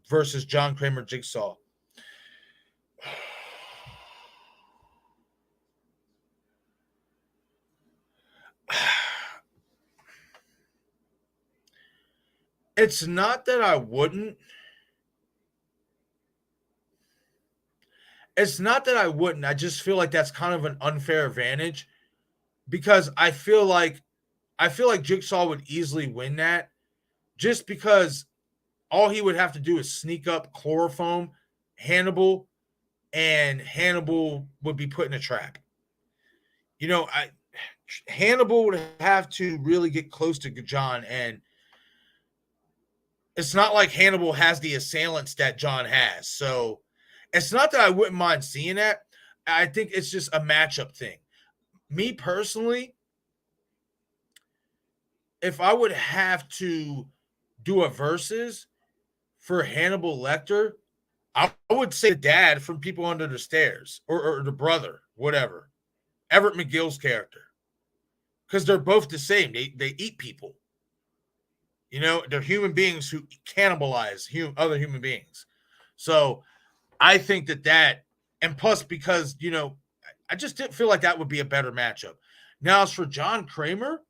versus John Kramer Jigsaw? It's not that I wouldn't. It's not that I wouldn't. I just feel like that's kind of an unfair advantage because I feel like Jigsaw would easily win that just because all he would have to do is sneak up, chloroform Hannibal, and Hannibal would be put in a trap. Hannibal would have to really get close to John, and it's not like Hannibal has the assailants that John has. So it's not that I wouldn't mind seeing that. I think it's just a matchup thing. Me personally, if I would have to do a versus for Hannibal Lecter, I would say the dad from People Under the Stairs or the brother, whatever, Everett McGill's character, because they're both the same. They eat people. You know, they're human beings who cannibalize other human beings. So I think that, and plus because, you know, I just didn't feel like that would be a better matchup. Now, as for John Kramer,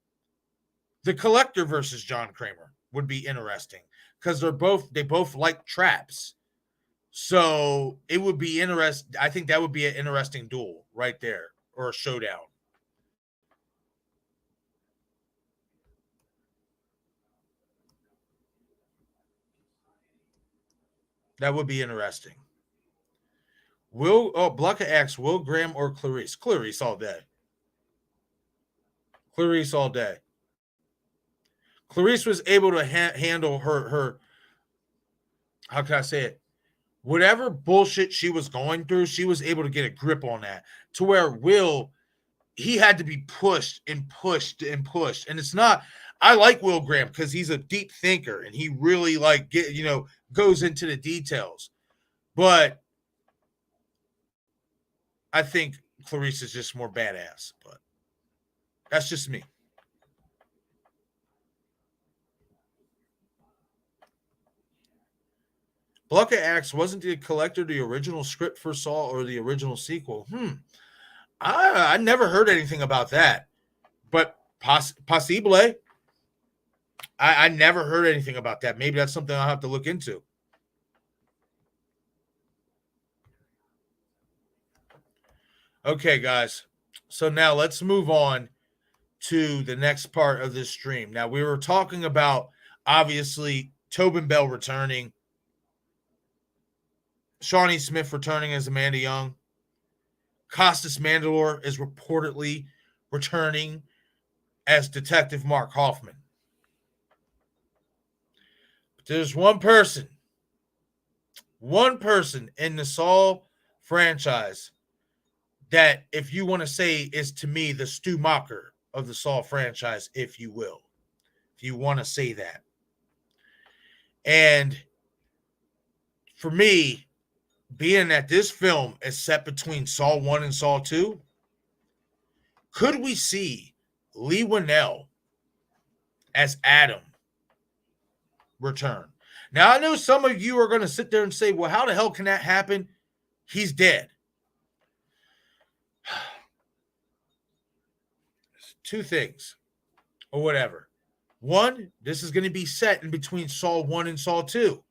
the Collector versus John Kramer would be interesting because they both like traps. So it would be interesting. I think that would be an interesting duel right there, or a showdown. That would be interesting. Blucka asks, Will Graham or Clarice? Clarice all day. Clarice all day. Clarice was able to handle her, how can I say it? Whatever bullshit she was going through, she was able to get a grip on that, to where Will, he had to be pushed and pushed and pushed. And it's not, I like Will Graham because he's a deep thinker and he really goes into the details. But I think Clarice is just more badass, but that's just me. Blucka asks, wasn't the Collector the original script for Saw or the original sequel? I never heard anything about that, but possible. I never heard anything about that. Maybe that's something I'll have to look into. Okay, guys. So now let's move on to the next part of this stream. Now, we were talking about, obviously, Tobin Bell returning, Shawnee Smith returning as Amanda Young, Costas Mandylor is reportedly returning as Detective Mark Hoffman. But there's one person in the Saw franchise that, if you want to say, is to me the Stu Macher of the Saw franchise, if you will, if you want to say that. And for me, being that this film is set between Saw 1 and Saw 2, could we see Lee Winnell as Adam return? Now, I know some of you are going to sit there and say, well, how the hell can that happen? He's dead. Two things, or whatever. One, this is going to be set in between Saw 1 and Saw 2.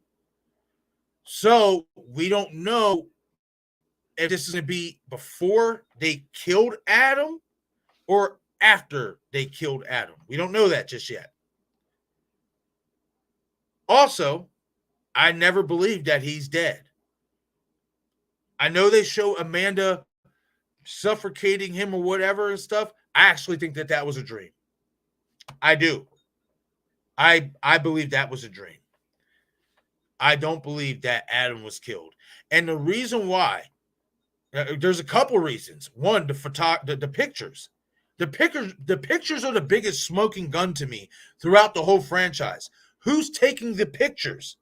So we don't know if this is going to be before they killed Adam or after they killed Adam. We don't know that just yet. Also, I never believed that he's dead. I know they show Amanda suffocating him or whatever and stuff. I actually think that was a dream. I do. I believe that was a dream. I don't believe that Adam was killed. And the reason why, there's a couple reasons. One, the pictures. The pictures are the biggest smoking gun to me throughout the whole franchise. Who's taking the pictures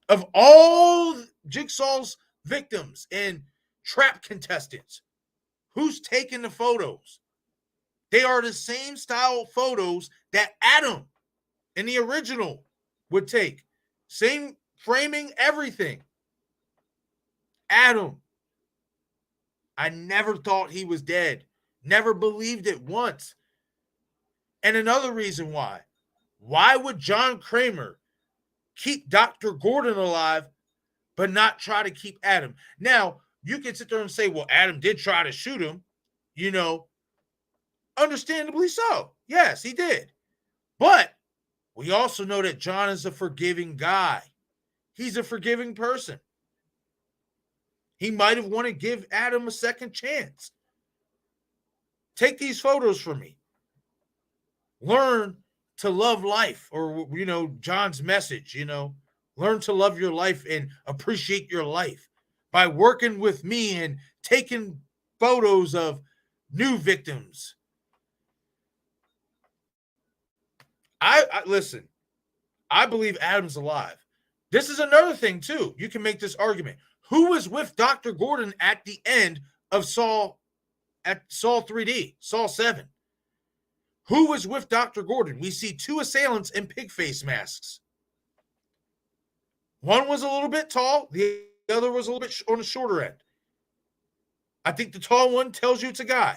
of all Jigsaw's victims and trap contestants? Who's taking the photos? They are the same style photos that Adam in the original would take. Same framing, everything. Adam. I never thought he was dead. Never believed it once. And another reason why. Why would John Kramer keep Dr. Gordon alive but not try to keep Adam? Now, you can sit there and say, well, Adam did try to shoot him. You know, understandably so. Yes, he did. But we also know that John is a forgiving guy. He's a forgiving person. He might have wanted to give Adam a second chance. Take these photos from me. Learn to love life, or, you know, John's message, you know, learn to love your life and appreciate your life by working with me and taking photos of new victims. I listen, I believe Adam's alive. This is another thing, too. You can make this argument. Who was with Dr. Gordon at the end of Saw 3D, Saw 7? Who was with Dr. Gordon? We see two assailants in pig face masks. One was a little bit tall, the other was a little bit on the shorter end. I think the tall one tells you it's a guy.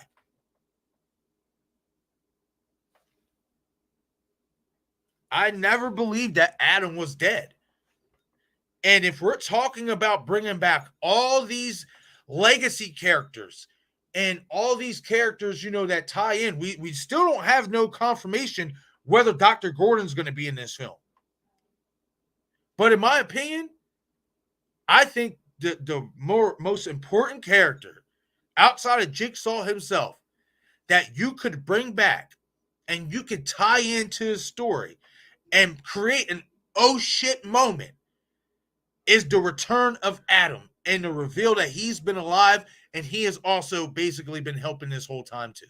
I never believed that Adam was dead. And if we're talking about bringing back all these legacy characters and all these characters, that tie in, we still don't have no confirmation whether Dr. Gordon's going to be in this film. But in my opinion, I think the most important character outside of Jigsaw himself that you could bring back and you could tie into his story and create an oh shit moment is the return of Adam and the reveal that he's been alive and he has also basically been helping this whole time too.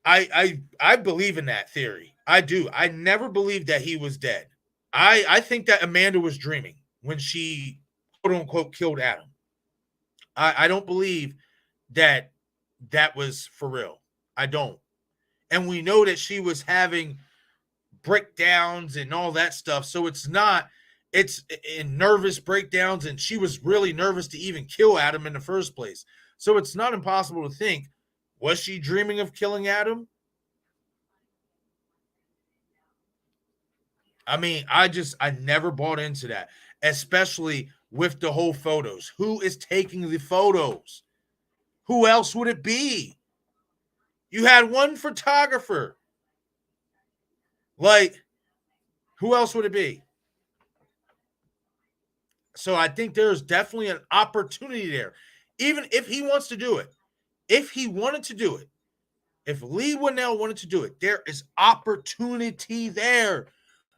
I believe in that theory. I do. I never believed that he was dead. I think that Amanda was dreaming when she quote unquote killed Adam. I don't believe that was for real. I don't. And we know that she was having breakdowns and all that stuff. So it's in nervous breakdowns, and she was really nervous to even kill Adam in the first place. So it's not impossible to think, was she dreaming of killing Adam? I mean, I never bought into that, especially with the whole photos. Who is taking the photos? Who else would it be? You had one photographer. Like, who else would it be? So I think there's definitely an opportunity there. Even if he wants to do it, if he wanted to do it, if Lee Winnell wanted to do it, there is opportunity there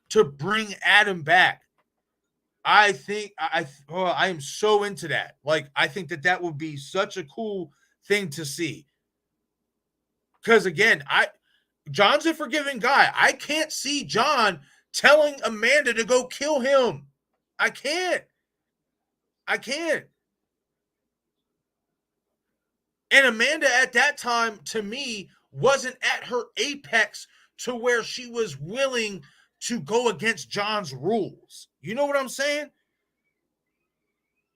to bring Adam back. I think I am so into that. Like, I think that would be such a cool thing to see. Because again, John's a forgiving guy. I can't see John telling Amanda to go kill him. I can't. And Amanda at that time, to me, wasn't at her apex to where she was willing to go against John's rules. You know what I'm saying?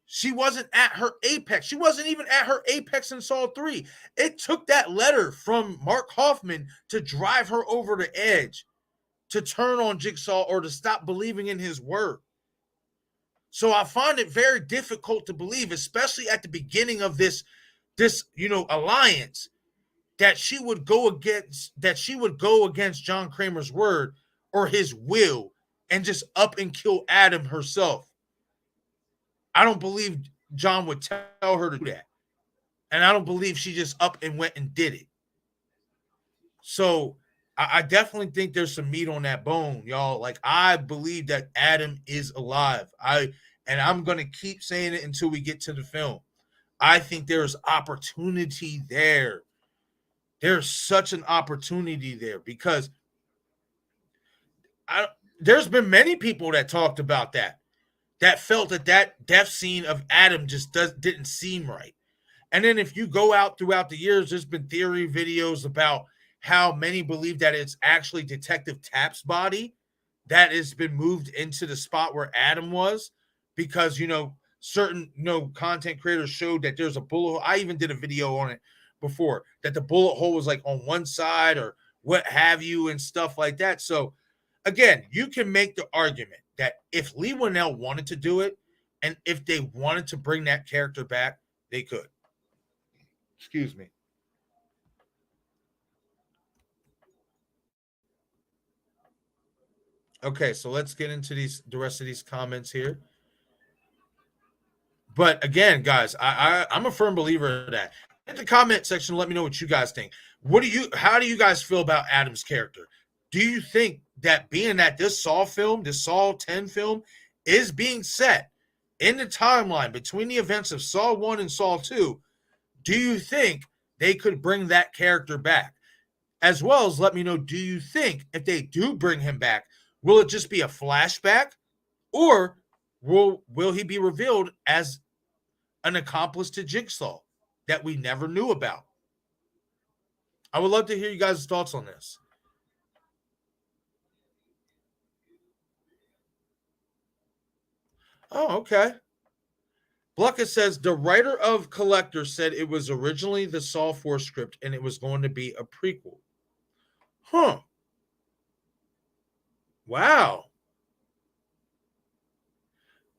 She wasn't at her apex. She wasn't even at her apex in Saw 3. It took that letter from Mark Hoffman to drive her over the edge, to turn on Jigsaw or to stop believing in his word. So I find it very difficult to believe, especially at the beginning of this alliance, that she would go against John Kramer's word or his will and just up and kill Adam herself. I don't believe John would tell her to do that. And I don't believe she just up and went and did it. So I definitely think there's some meat on that bone, y'all. Like, I believe that Adam is alive. And I'm going to keep saying it until we get to the film. I think there's opportunity there. There's such an opportunity there because there's been many people that talked about that felt that death scene of Adam just didn't seem right. And then if you go out throughout the years, there's been theory videos about how many believe that it's actually Detective Tapp's body that has been moved into the spot where Adam was, because, certain, content creators showed that there's a bullet hole. I even did a video on it before, that the bullet hole was like on one side or what have you and stuff like that. So again, you can make the argument that if Lee Winnell wanted to do it, and if they wanted to bring that character back, they could. Excuse me. Okay, so let's get into the rest of these comments here. But again, guys, I'm a firm believer of that. In the comment section, let me know what you guys think. How do you guys feel about Adam's character? Do you think that being that this Saw 10 film, is being set in the timeline between the events of Saw 1 and Saw 2, do you think they could bring that character back? As well as let me know, do you think if they do bring him back, will it just be a flashback, or will he be revealed as an accomplice to Jigsaw that we never knew about? I would love to hear you guys' thoughts on this. Oh, okay. Blucka says the writer of Collector said it was originally the Saw 4 script and it was going to be a prequel. Huh. Wow.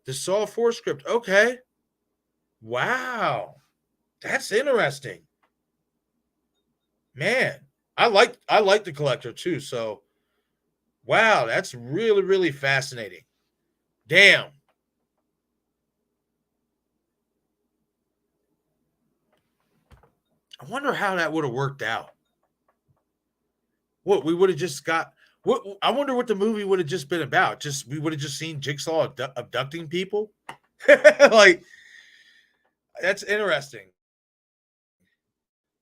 The Saw 4 script. Okay. Wow. That's interesting. Man, I like the Collector too, so wow, that's really, really fascinating. Damn. I wonder how that would have worked out. What we would have just got. What I wonder what the movie would have just been about. Just we would have just seen Jigsaw abducting people. Like that's interesting.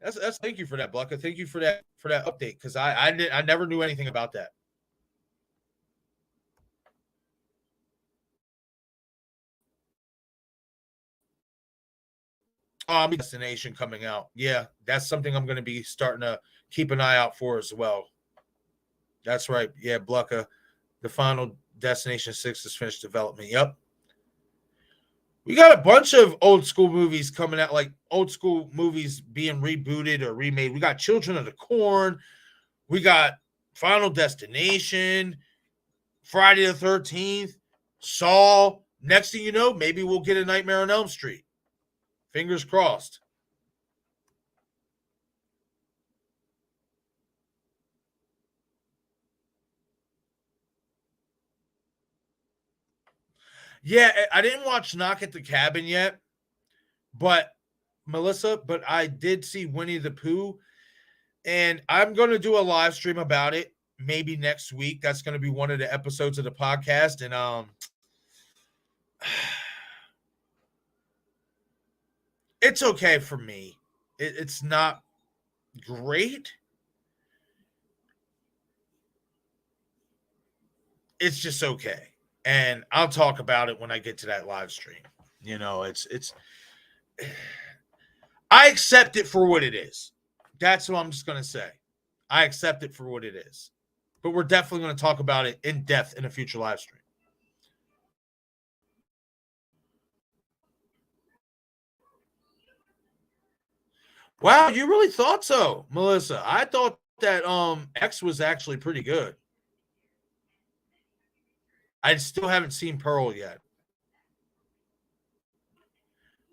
That's thank you for that, Blucka. Thank you for that update because I never knew anything about that. Destination coming out. Yeah, that's something I'm going to be starting to keep an eye out for as well. That's right. Yeah, Blucka. The final Destination 6 is finished development. Yep. We got a bunch of old school movies coming out, like old school movies being rebooted or remade. We got Children of the Corn. We got Final Destination, Friday the 13th, Saw. Next thing you know, maybe we'll get a Nightmare on Elm Street. Fingers crossed. Yeah, I didn't watch Knock at the Cabin yet, but Melissa, but I did see Winnie the Pooh, and I'm going to do a live stream about it maybe next week. That's going to be one of the episodes of the podcast, and it's okay for me. It's not great. It's just okay. And I'll talk about it when I get to that live stream. You know, it's I accept it for what it is. That's what I'm just going to say. I accept it for what it is. But we're definitely going to talk about it in depth in a future live stream. Wow, you really thought so, Melissa. I thought that X was actually pretty good. I still haven't seen Pearl yet.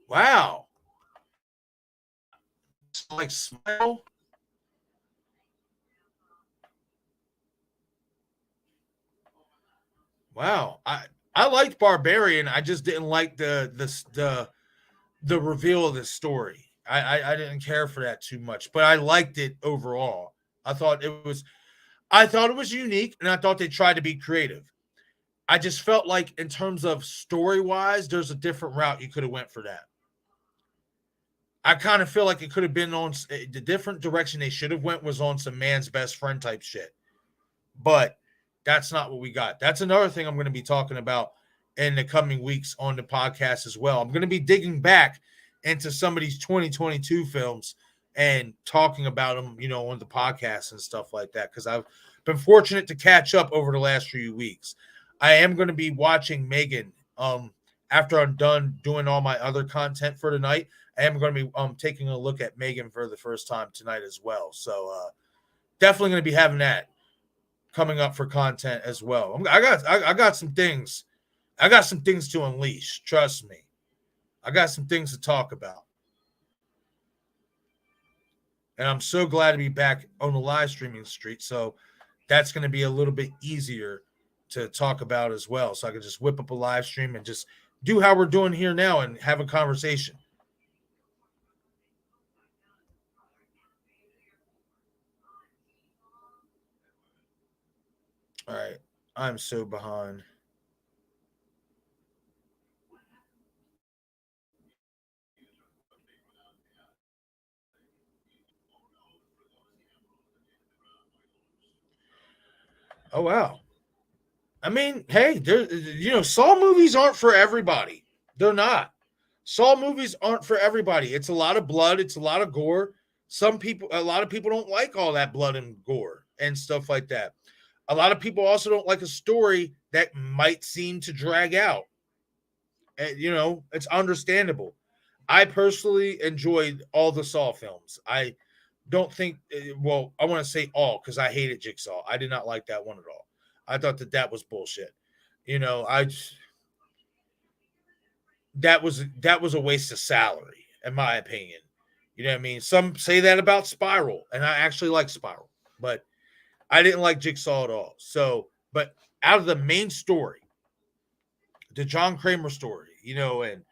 Wow. Like Smile. Wow. I liked Barbarian. I just didn't like the reveal of the story. I didn't care for that too much, but I liked it overall. I thought it was unique, and I thought they tried to be creative. I just felt like in terms of story-wise, there's a different route you could have went for that. I kind of feel like it could have been on the different direction they should have went was on some man's best friend type shit. But that's not what we got. That's another thing I'm going to be talking about in the coming weeks on the podcast as well. I'm going to be digging back into some of these 2022 films and talking about them, you know, on the podcast and stuff like that, because I've been fortunate to catch up over the last few weeks. I am going to be watching Megan after I'm done doing all my other content for tonight. I am going to be taking a look at Megan for the first time tonight as well. So definitely going to be having that coming up for content as well. I got some things. I got some things to unleash. Trust me. I got some things to talk about. And I'm so glad to be back on the live streaming street. So that's going to be a little bit easier to talk about as well. So I can just whip up a live stream and just do how we're doing here now and have a conversation. All right. I'm so behind. Oh, wow. I mean, hey, Saw movies aren't for everybody. They're not. Saw movies aren't for everybody. It's a lot of blood. It's a lot of gore. A lot of people don't like all that blood and gore and stuff like that. A lot of people also don't like a story that might seem to drag out. And, it's understandable. I personally enjoyed all the Saw films. I don't think, well, I want to say all because I hated Jigsaw. I did not like that one at all. I thought that was bullshit. I just, that was a waste of salary, in my opinion. You know what I mean? Some say that about Spiral, and I actually like Spiral, but I didn't like Jigsaw at all. So, but out of the main story, the John Kramer story, and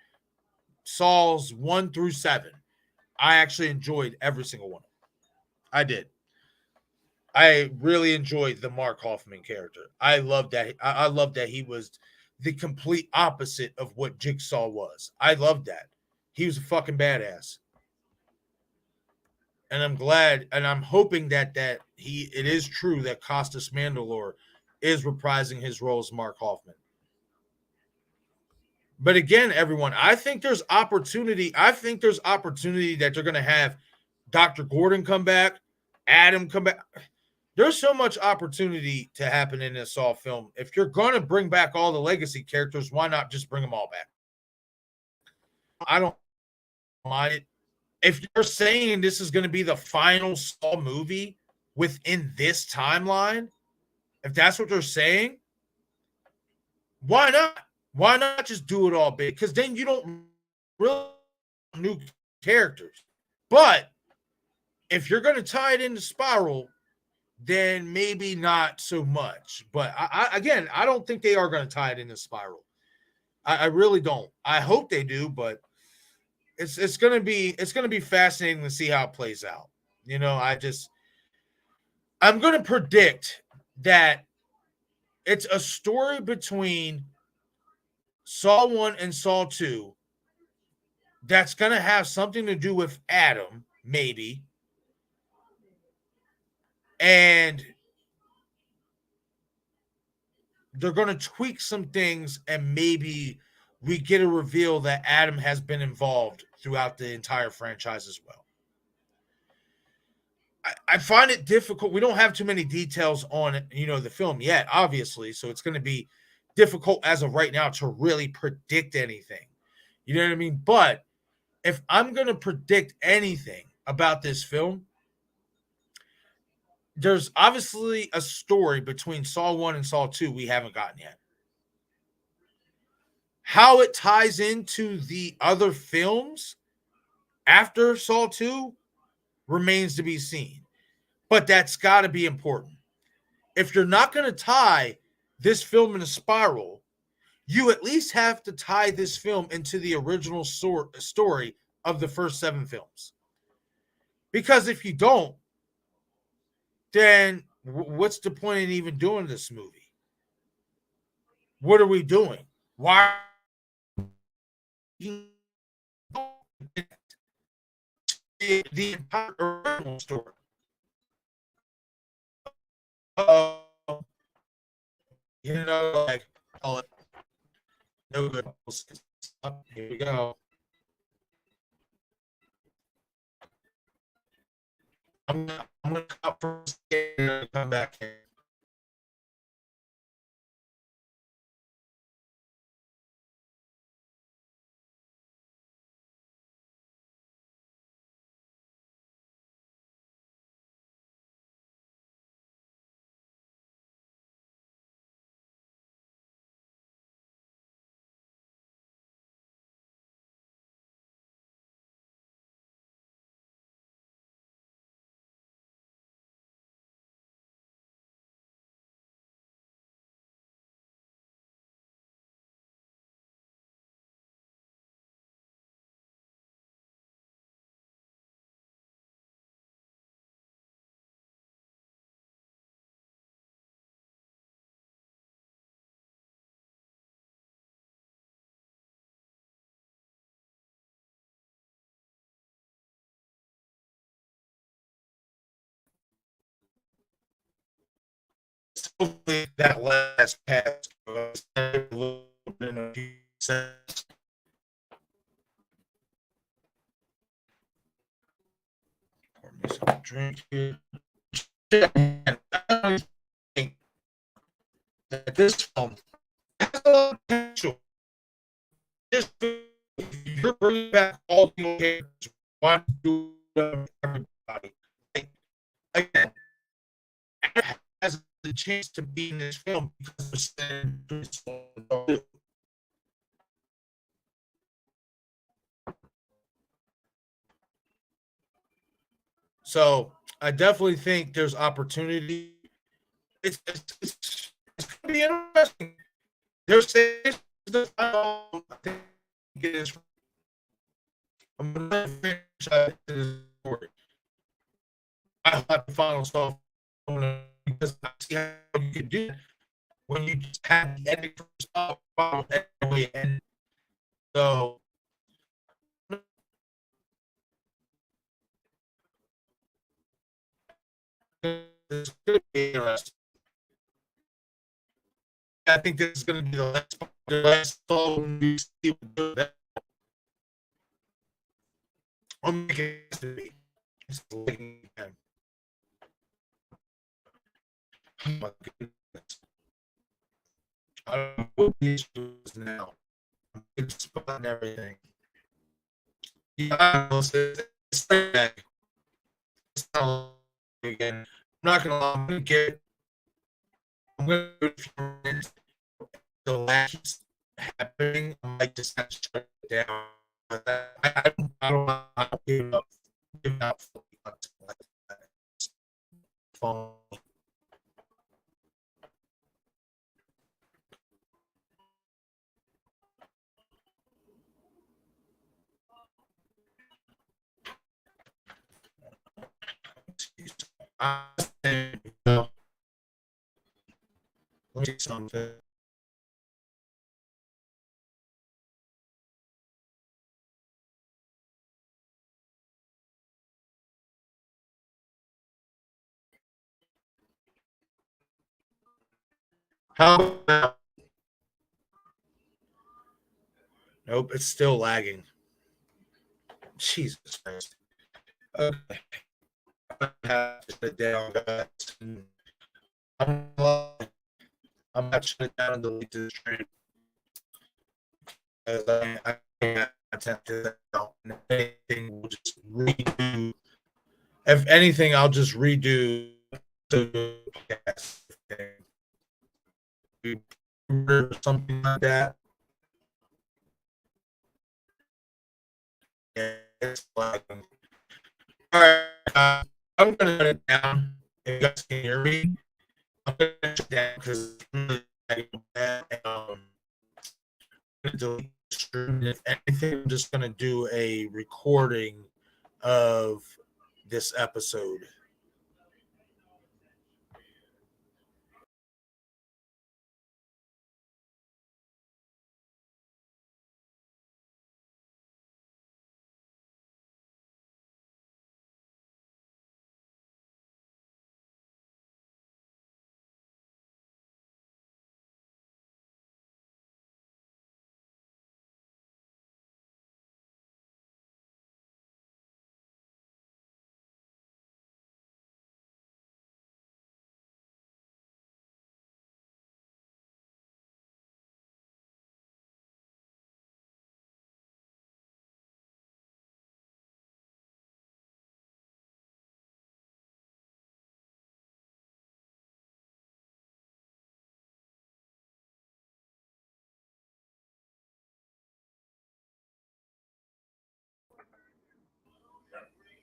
Saw's 1 through 7, I actually enjoyed every single one of them. I did. I really enjoyed the Mark Hoffman character. I love that. I love that he was the complete opposite of what Jigsaw was. I loved that. He was a fucking badass. And I'm glad, and I'm hoping that it is true that Costas Mandylor is reprising his role as Mark Hoffman. But again, everyone, I think there's opportunity. I think there's opportunity that they're going to have Dr. Gordon come back, Adam come back. There's so much opportunity to happen in this Saw film. If you're going to bring back all the legacy characters, why not just bring them all back? I don't mind it. If you're saying this is going to be the final Saw movie within this timeline, if that's what they're saying, why not? Why not just do it all big? Because then you don't really new characters. But if you're going to tie it into Spiral, then maybe not so much. But I don't think they are going to tie it into Spiral. I really don't. I hope they do, but it's gonna be fascinating to see how it plays out. I'm gonna predict that it's a story between Saw 1 and Saw 2 that's gonna have something to do with Adam, maybe. And they're going to tweak some things, and maybe we get a reveal that Adam has been involved throughout the entire franchise as well. I find it difficult. We don't have too many details on the film yet, obviously, so it's going to be difficult as of right now to really predict anything. You know what I mean? But if I'm going to predict anything about this film, there's obviously a story between Saw 1 and Saw 2 we haven't gotten yet. How it ties into the other films after Saw 2 remains to be seen. But that's got to be important. If you're not going to tie this film in a Spiral, you at least have to tie this film into the original story of the first 7 films. Because if you don't, then what's the point in even doing this movie? What are we doing? Why? The entire original story. Like, oh, no good. Here we go. I'm gonna cut first and come back here. Hopefully that last pass was a little bit of sense. drink it. I think that this film has a lot of potential. Just you're bringing back all the old characters. Why do everybody? Like, again, has the chance to be in this film because of so I definitely think there's opportunity. It's gonna be interesting. There's I think it is. I'm gonna finish this story. I have the final stuff because I see how you can do it when you just have the ending stuff and so it's gonna be interesting. I think this is gonna be the last song we see with that. I'm making it to be. It's like, oh my goodness. I don't know what the issue is now. It's spot everything. Yeah, it's like it's not again. I'm not gonna lie, I'm gonna do it for the last happening. I might just have to shut it down. I don't give up. Give up for like that. Phone. Let me see something. How about nope, it's still lagging. Jesus Christ. Okay. I have to sit down, guys. I'm I'm not shut it down and delete this stream because I can't attempt to out. And if anything, we'll just redo. If anything, I'll just redo the podcast. Something like that. Yeah, it's like, all right, I'm gonna shut it down. If you guys can hear me, I'm gonna shut it down because it's really bad. Delete the stream. If anything, I'm just gonna do a recording of this episode.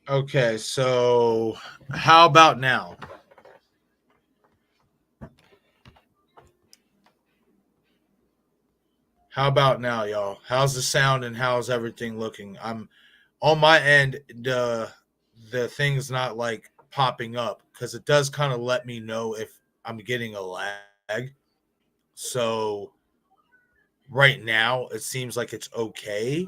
Okay, so how about now? How about now, y'all? How's the sound and how's everything looking? I'm on my end. The thing's not like popping up because it does kind of let me know if I'm getting a lag. So right now, it seems like it's okay.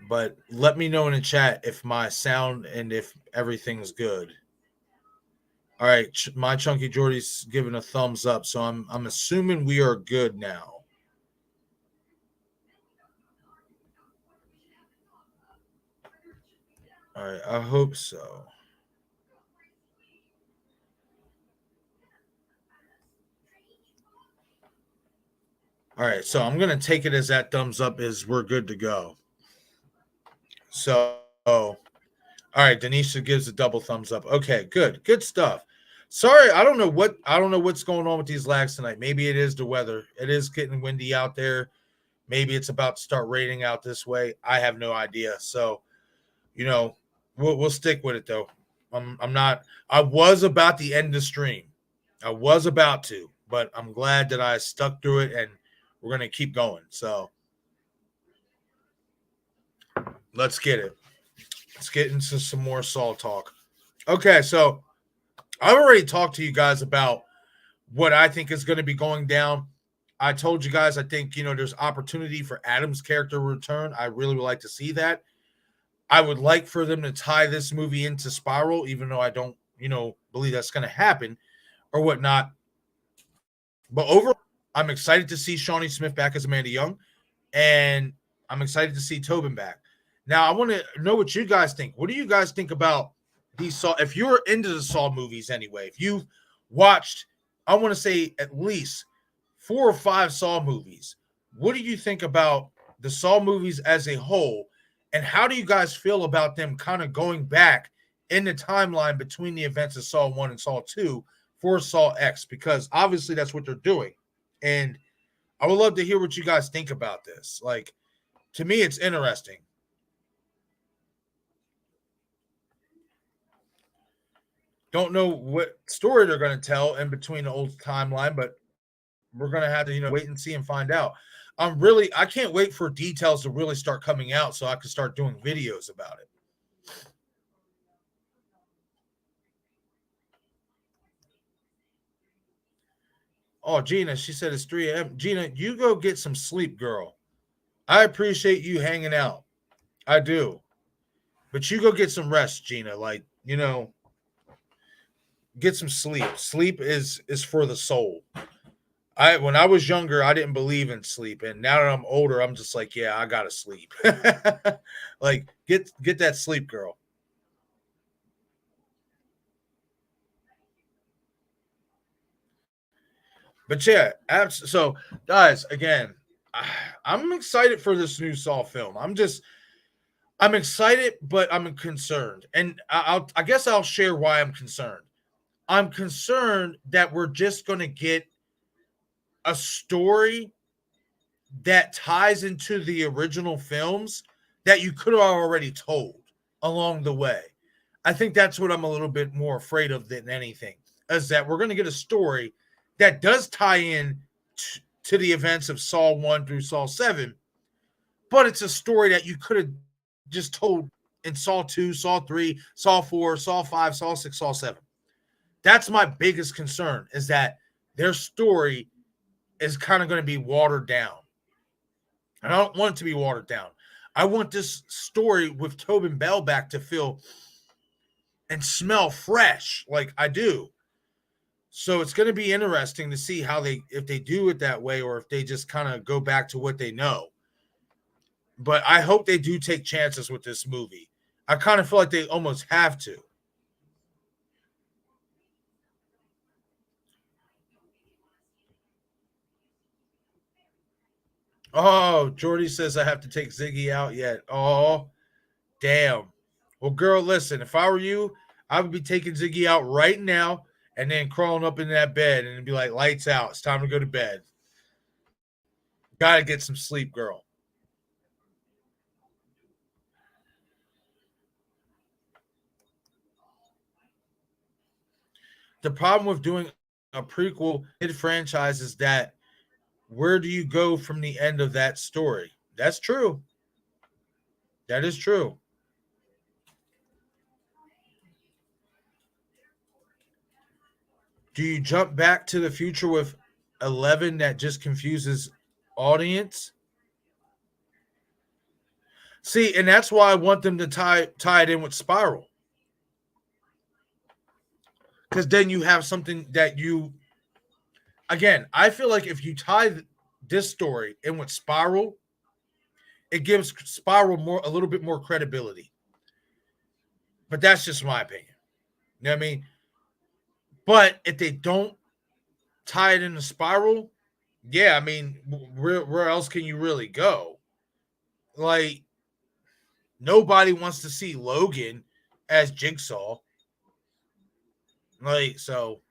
But let me know in the chat if my sound and if everything's good. All right, my chunky Jordy's giving a thumbs up, so I'm assuming we are good now. All right, I hope so. All right, so I'm gonna take it as that thumbs up is we're good to go. So, all right, Denisha gives a double thumbs up. Okay, good stuff. Sorry, I don't know what's going on with these lags tonight. Maybe it is the weather. It is getting windy out there. Maybe it's about to start raining out this way. I have no idea. So, you know, we'll stick with it though. I'm not. I was about to end the stream. I was about to, but I'm glad that I stuck through it, and we're gonna keep going. So let's get it. Let's get into some more Saul talk. Okay, so I've already talked to you guys about what I think is going to be going down. I told you guys I think there's opportunity for Adam's character to return. I really would like to see that. I would like for them to tie this movie into Spiral, even though I don't believe that's going to happen or whatnot. But overall, I'm excited to see Shawnee Smith back as Amanda Young, and I'm excited to see Tobin back. Now, I want to know what you guys think. What do you guys think about these Saw? If you're into the Saw movies anyway, if you've watched, I want to say at least 4 or 5 Saw movies, what do you think about the Saw movies as a whole? And how do you guys feel about them kind of going back in the timeline between the events of Saw 1 and Saw 2 for Saw X? Because obviously that's what they're doing. And I would love to hear what you guys think about this. Like, to me, it's interesting. Don't know what story they're going to tell in between the old timeline, but we're going to have to, wait and see and find out. I can't wait for details to really start coming out so I can start doing videos about it. Oh, Gina, she said it's 3 a.m. Gina, you go get some sleep, girl. I appreciate you hanging out. I do. But you go get some rest, Gina. Like, get some sleep. Sleep is for the soul. When I was younger, I didn't believe in sleep, and now that I'm older, I'm just like, yeah, I gotta sleep. Like, get that sleep, girl. But yeah, so guys, again, I'm excited for this new Saw film. I'm excited, but I'm concerned, and I guess I'll share why I'm concerned. I'm concerned that we're just going to get a story that ties into the original films that you could have already told along the way. I think that's what I'm a little bit more afraid of than anything, is that we're going to get a story that does tie in to the events of Saw 1 through Saw 7, but it's a story that you could have just told in Saw 2, Saw 3, Saw 4, Saw 5, Saw 6, Saw 7. That's my biggest concern, is that their story is kind of going to be watered down. And I don't want it to be watered down. I want this story with Tobin Bell back to feel and smell fresh like I do. So it's going to be interesting to see if they do it that way or if they just kind of go back to what they know. But I hope they do take chances with this movie. I kind of feel like they almost have to. Oh, Jordy says I have to take Ziggy out yet. Oh, damn. Well, girl, listen, if I were you, I would be taking Ziggy out right now and then crawling up in that bed and be like, lights out. It's time to go to bed. Gotta get some sleep, girl. The problem with doing a prequel mid franchise is that where do you go from the end of that story? That's true. That is true. Do you jump back to the future with 11 that just confuses audience? See, and that's why I want them to tie it in with Spiral. Because then you have something that again, I feel like if you tie this story in with Spiral, it gives Spiral a little bit more credibility. But that's just my opinion. You know what I mean? But if they don't tie it in the Spiral, yeah, I mean, where else can you really go? Like, nobody wants to see Logan as Jigsaw. Like, so.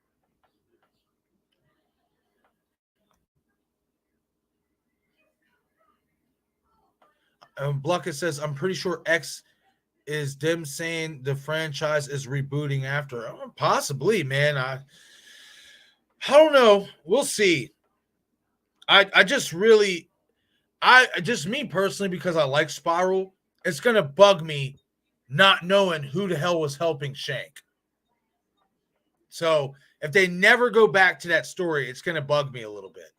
Bluckett says, I'm pretty sure X is them saying the franchise is rebooting after. Possibly, man. I don't know. We'll see. I just really, just me personally, because I like Spiral, it's going to bug me not knowing who the hell was helping Shank. So if they never go back to that story, it's going to bug me a little bit.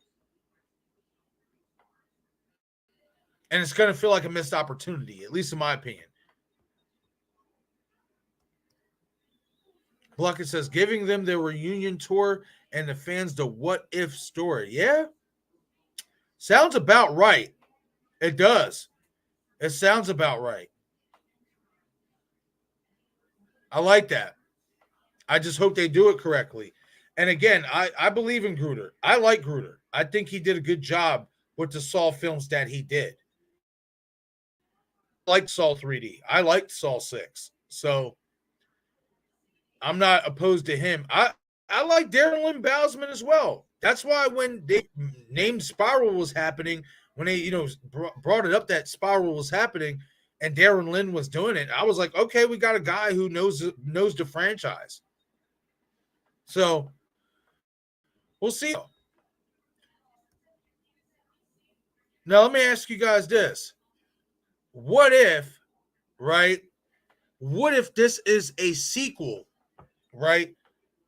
And it's going to feel like a missed opportunity, at least in my opinion. Bluckett says, giving them their reunion tour and the fans the what if story. Yeah. Sounds about right. It does. It sounds about right. I like that. I just hope they do it correctly. And again, I believe in Gruder. I like Gruder. I think he did a good job with the Saw films that he did. I liked Saw 3D. I liked Saw 6. So I'm not opposed to him. I like Darren Lynn Bousman as well. That's why when they named Spiral was happening, when they brought it up that Spiral was happening and Darren Lynn was doing it, I was like, okay, we got a guy who knows the franchise. So we'll see. Now let me ask you guys this: what if, right? What if this is a sequel, right?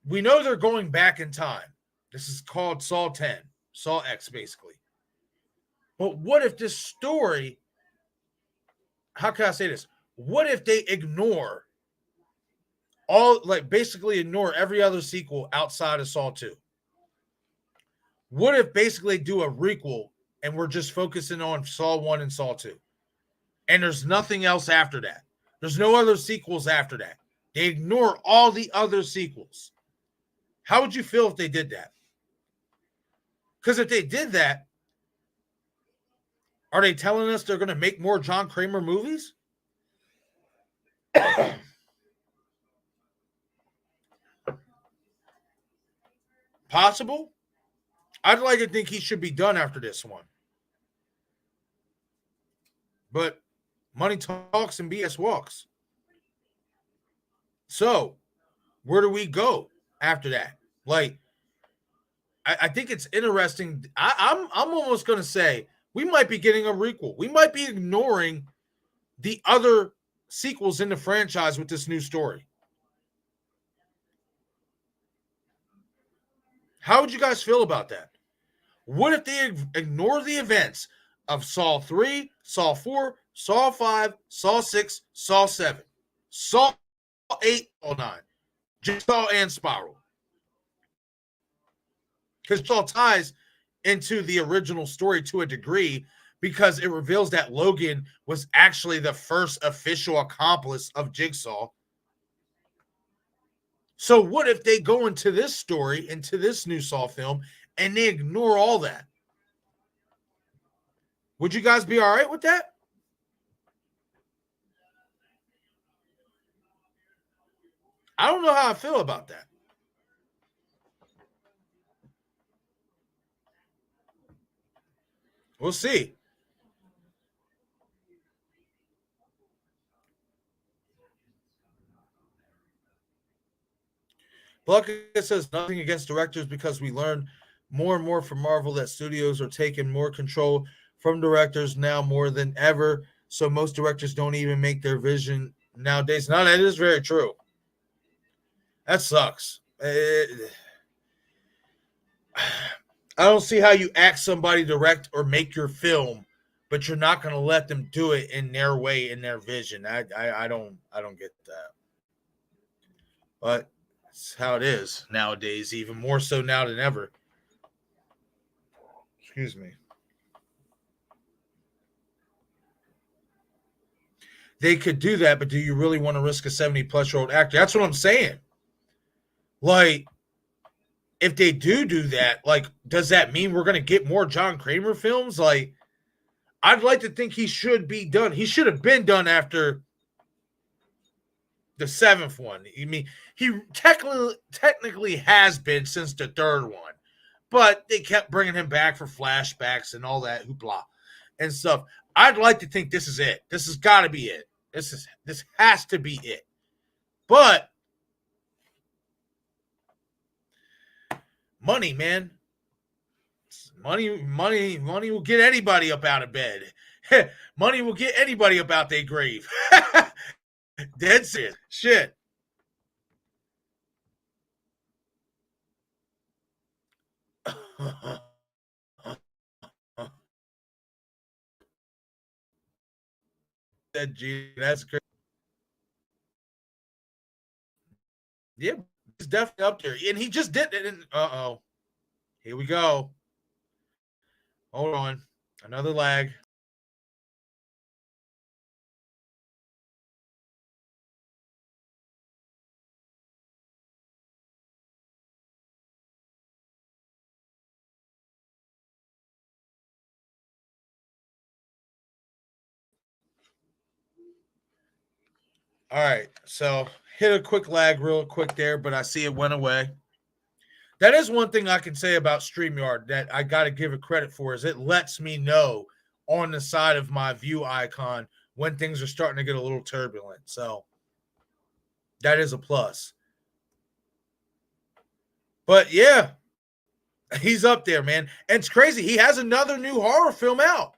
We know they're going back in time. This is called Saw 10, Saw X, basically. But what if this story, how can I say this? What if they ignore basically ignore every other sequel outside of Saw 2? What if basically do a requel and we're just focusing on Saw 1 and Saw 2? And there's nothing else after that. There's no other sequels after that. They ignore all the other sequels. How would you feel if they did that? Because if they did that, are they telling us they're going to make more John Kramer movies? Possible. I'd like to think he should be done after this one. But money talks and BS walks. So, where do we go after that? Like, I think it's interesting. I'm almost going to say we might be getting a requel. We might be ignoring the other sequels in the franchise with this new story. How would you guys feel about that? What if they ignore the events of Saw 3, Saw 4, Saw 5, Saw 6, Saw 7, Saw 8, Saw 9, Jigsaw and Spiral? Because it all ties into the original story to a degree, because it reveals that Logan was actually the first official accomplice of Jigsaw. So what if they go into this story, into this new Saw film, and they ignore all that? Would you guys be all right with that? I don't know how I feel about that. We'll see. Pluckett says nothing against directors, because we learn more and more from Marvel that studios are taking more control from directors now more than ever. So most directors don't even make their vision nowadays. Now, that is very true. That sucks. I don't see how you ask somebody to direct or make your film, but you're not going to let them do it in their way, in their vision. I don't get that. But it's how it is nowadays, even more so now than ever. Excuse me. they could do that, but do you really want to risk a 70-plus-year-old actor? That's what I'm saying. Like, if they do that, like, does that mean we're going to get more John Kramer films? Like, I'd like to think he should be done. He should have been done after the 7th one. I mean, he technically has been since the 3rd one, but they kept bringing him back for flashbacks and all that hoopla and stuff. I'd like to think this is it. This has got to be it. This has to be it. But money, man. Money will get anybody up out of bed. Money will get anybody up out their grave. Dead serious. Shit. That's crazy. Yeah, he's definitely up there. And he just did it. Uh-oh. Here we go. Hold on. Another lag. All right. So hit a quick lag real quick there, but I see it went away. That is one thing I can say about StreamYard that I got to give it credit for is it lets me know on the side of my view icon when things are starting to get a little turbulent. So that is a plus. But yeah, he's up there, man. And it's crazy. He has another new horror film out.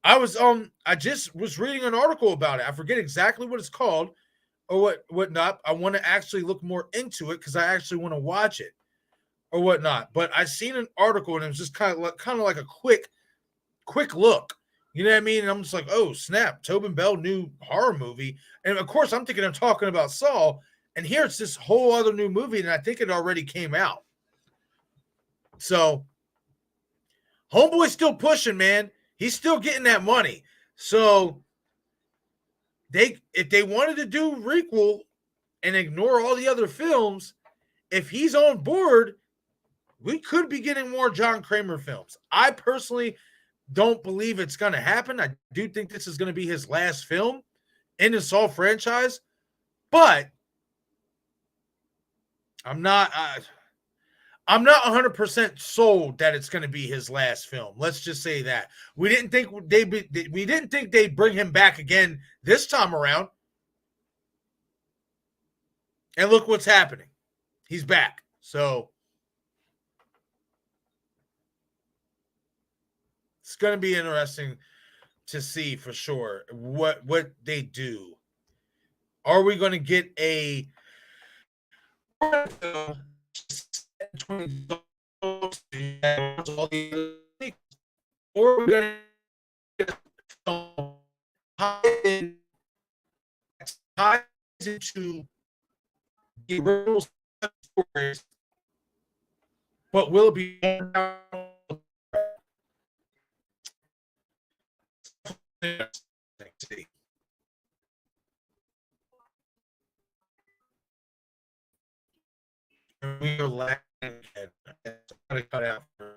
I just was reading an article about it. I forget exactly what it's called or whatnot. I want to actually look more into it because I actually want to watch it or whatnot. But I seen an article and it was just kind of like a quick look. You know what I mean? And I'm just like, oh snap, Tobin Bell new horror movie. And of course, I'm thinking I'm talking about Saw. And here it's this whole other new movie, and I think it already came out. So Homeboy's still pushing, man. He's still getting that money. So if they wanted to do requel and ignore all the other films, if he's on board, we could be getting more John Kramer films. I personally don't believe it's going to happen. I do think this is going to be his last film in the Saw franchise, but I'm not 100% sold that it's going to be his last film. Let's just say that. We didn't think they'd bring him back again this time around. And look what's happening. He's back. So it's going to be interesting to see for sure what they do. Are we going to get a or are we going to ties into the original stories, but will it be we are lacking and cut out for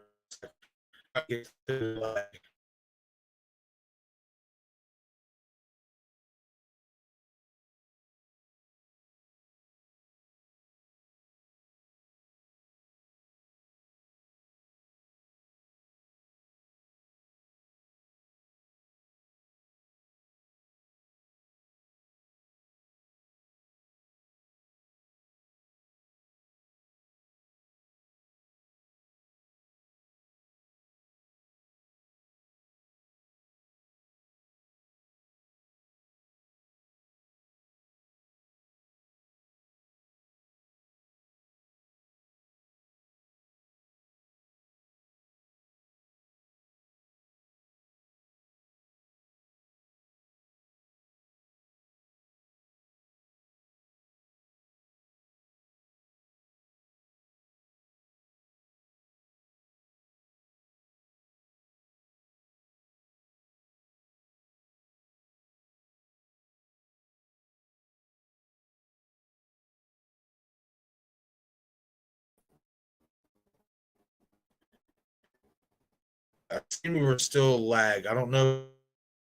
I think we were still lag. I don't know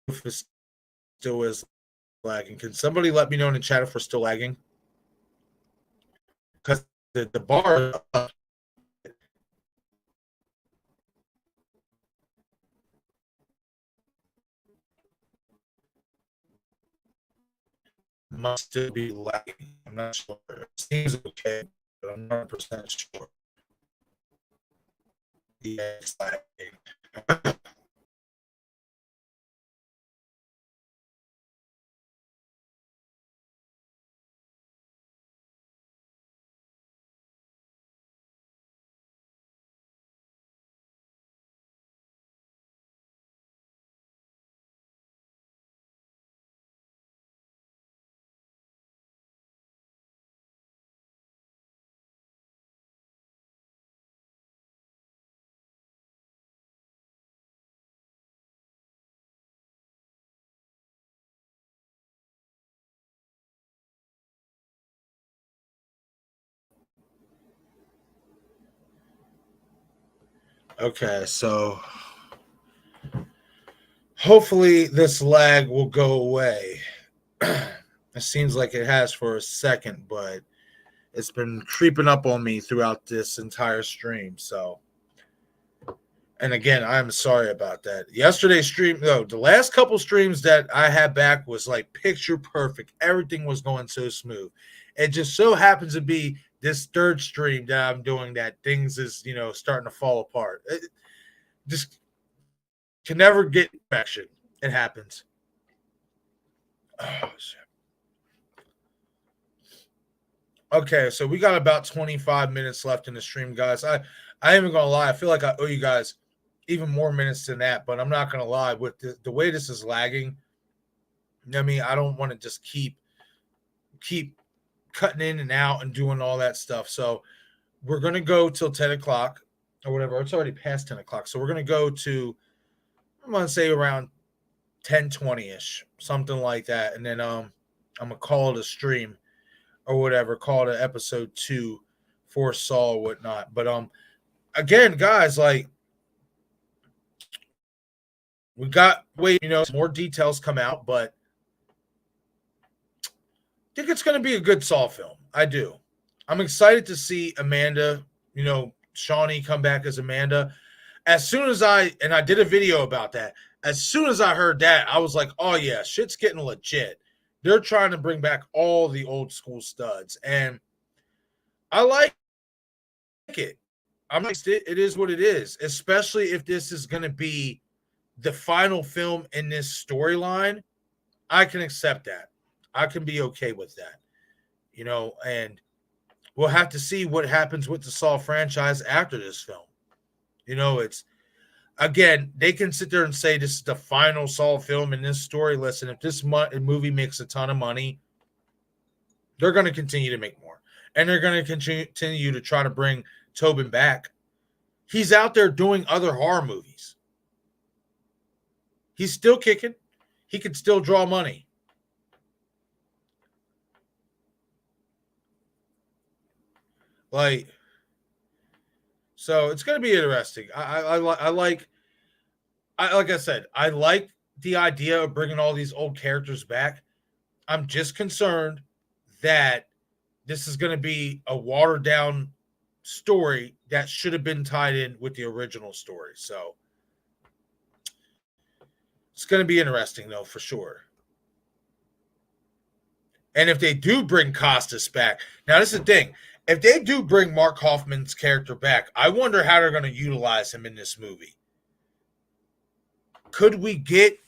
if it still is lagging. Can somebody let me know in the chat if we're still lagging? Because the bar must still be lagging. I'm not sure. It seems okay, but I'm not 100% sure. Yeah, it's lagging. Okay, so hopefully this lag will go away. It seems like it has for a second, but it's been creeping up on me throughout this entire stream. So, and again, I'm sorry about that. Yesterday's stream, though, the last couple streams that I had back was like picture perfect. Everything was going so smooth. It just so happens to be this third stream that I'm doing that things is, starting to fall apart. It just can never get perfection. It happens. Oh, shit. Okay, so we got about 25 minutes left in the stream, guys. I ain't even gonna lie. I feel like I owe you guys even more minutes than that, but I'm not gonna lie. With the way this is lagging, I mean, I don't want to just keep cutting in and out and doing all that stuff. So we're gonna go till 10 o'clock or whatever. It's already past 10 o'clock, so we're gonna go to, I'm gonna say around 10:20ish, something like that, and then I'm gonna call it a stream or whatever, call it an episode 2 for Saw or whatnot. But again, guys, like, we got more details come out, but I think it's gonna be a good Saw film. I do. I'm excited to see Amanda, Shawnee come back as Amanda. As soon as I did a video about that, as soon as I heard that, I was like, oh yeah, shit's getting legit. They're trying to bring back all the old school studs, and I like it. It is what it is, especially if this is going to be the final film in this storyline. I can accept that. I can be okay with that, and we'll have to see what happens with the Saw franchise after this film. It's, again, they can sit there and say this is the final Saw film in this story. Listen, if this movie makes a ton of money, they're going to continue to make more. And they're going to continue to try to bring Tobin back. He's out there doing other horror movies. He's still kicking. He can still draw money. So it's going to be interesting. Like I said, I like the idea of bringing all these old characters back. I'm just concerned that this is going to be a watered down story that should have been tied in with the original story. So it's going to be interesting, though, for sure. And if they do bring Costas back, now this is the thing. If they do bring Mark Hoffman's character back, I wonder how they're going to utilize him in this movie. Could we get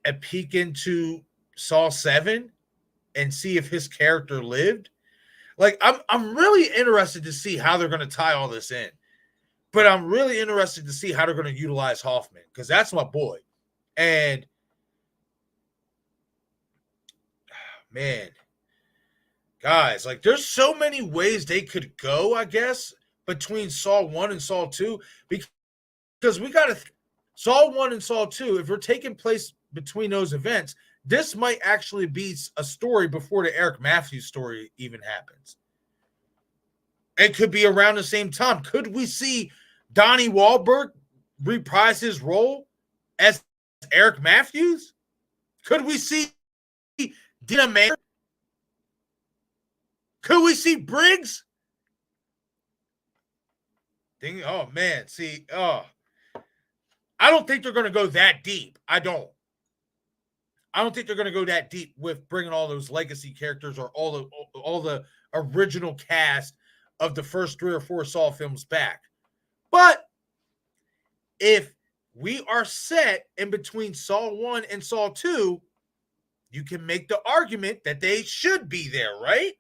a peek into Saw 7 and see if his character lived? Like, I'm really interested to see how they're going to tie all this in. But I'm really interested to see how they're going to utilize Hoffman, because that's my boy. And man, guys, like, there's so many ways they could go, I guess, between Saw 1 and Saw 2, because we got to Saw 1 and Saw 2, if we're taking place between those events, this might actually be a story before the Eric Matthews story even happens. It could be around the same time. Could we see Donnie Wahlberg reprise his role as Eric Matthews? Could we see Dina Mayer? Could we see Briggs? Oh, man. See, I don't think they're going to go that deep. I don't think they're going to go that deep with bringing all those legacy characters or all the original cast of the first 3 or 4 Saw films back. But if we are set in between Saw 1 and Saw 2, you can make the argument that they should be there, right?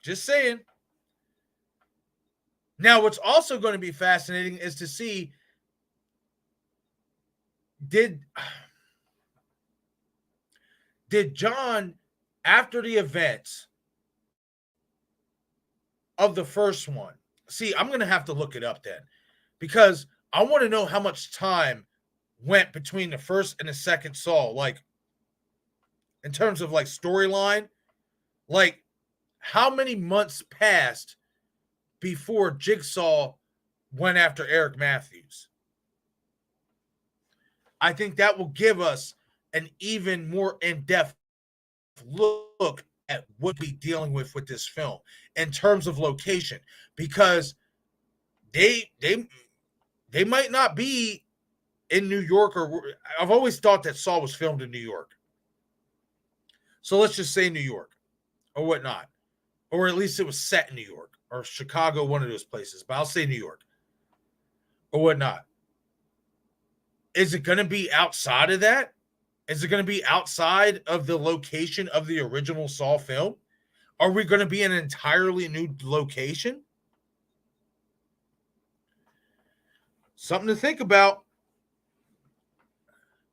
Just saying. Now, what's also going to be fascinating is to see did John, after the events of the first one, see, I'm going to have to look it up then, because I want to know how much time went between the first and the second Saw, like in terms of like storyline, like how many months passed before Jigsaw went after Eric Matthews. I think that will give us an even more in-depth look at what we're dealing with this film in terms of location, because they might not be in New York, or I've always thought that Saw was filmed in New York. So let's just say New York or whatnot, or at least it was set in New York or Chicago, one of those places, but I'll say New York or whatnot. Is it going to be outside of that? Is it going to be outside of the location of the original Saw film? Are we going to be in an entirely new location? Something to think about.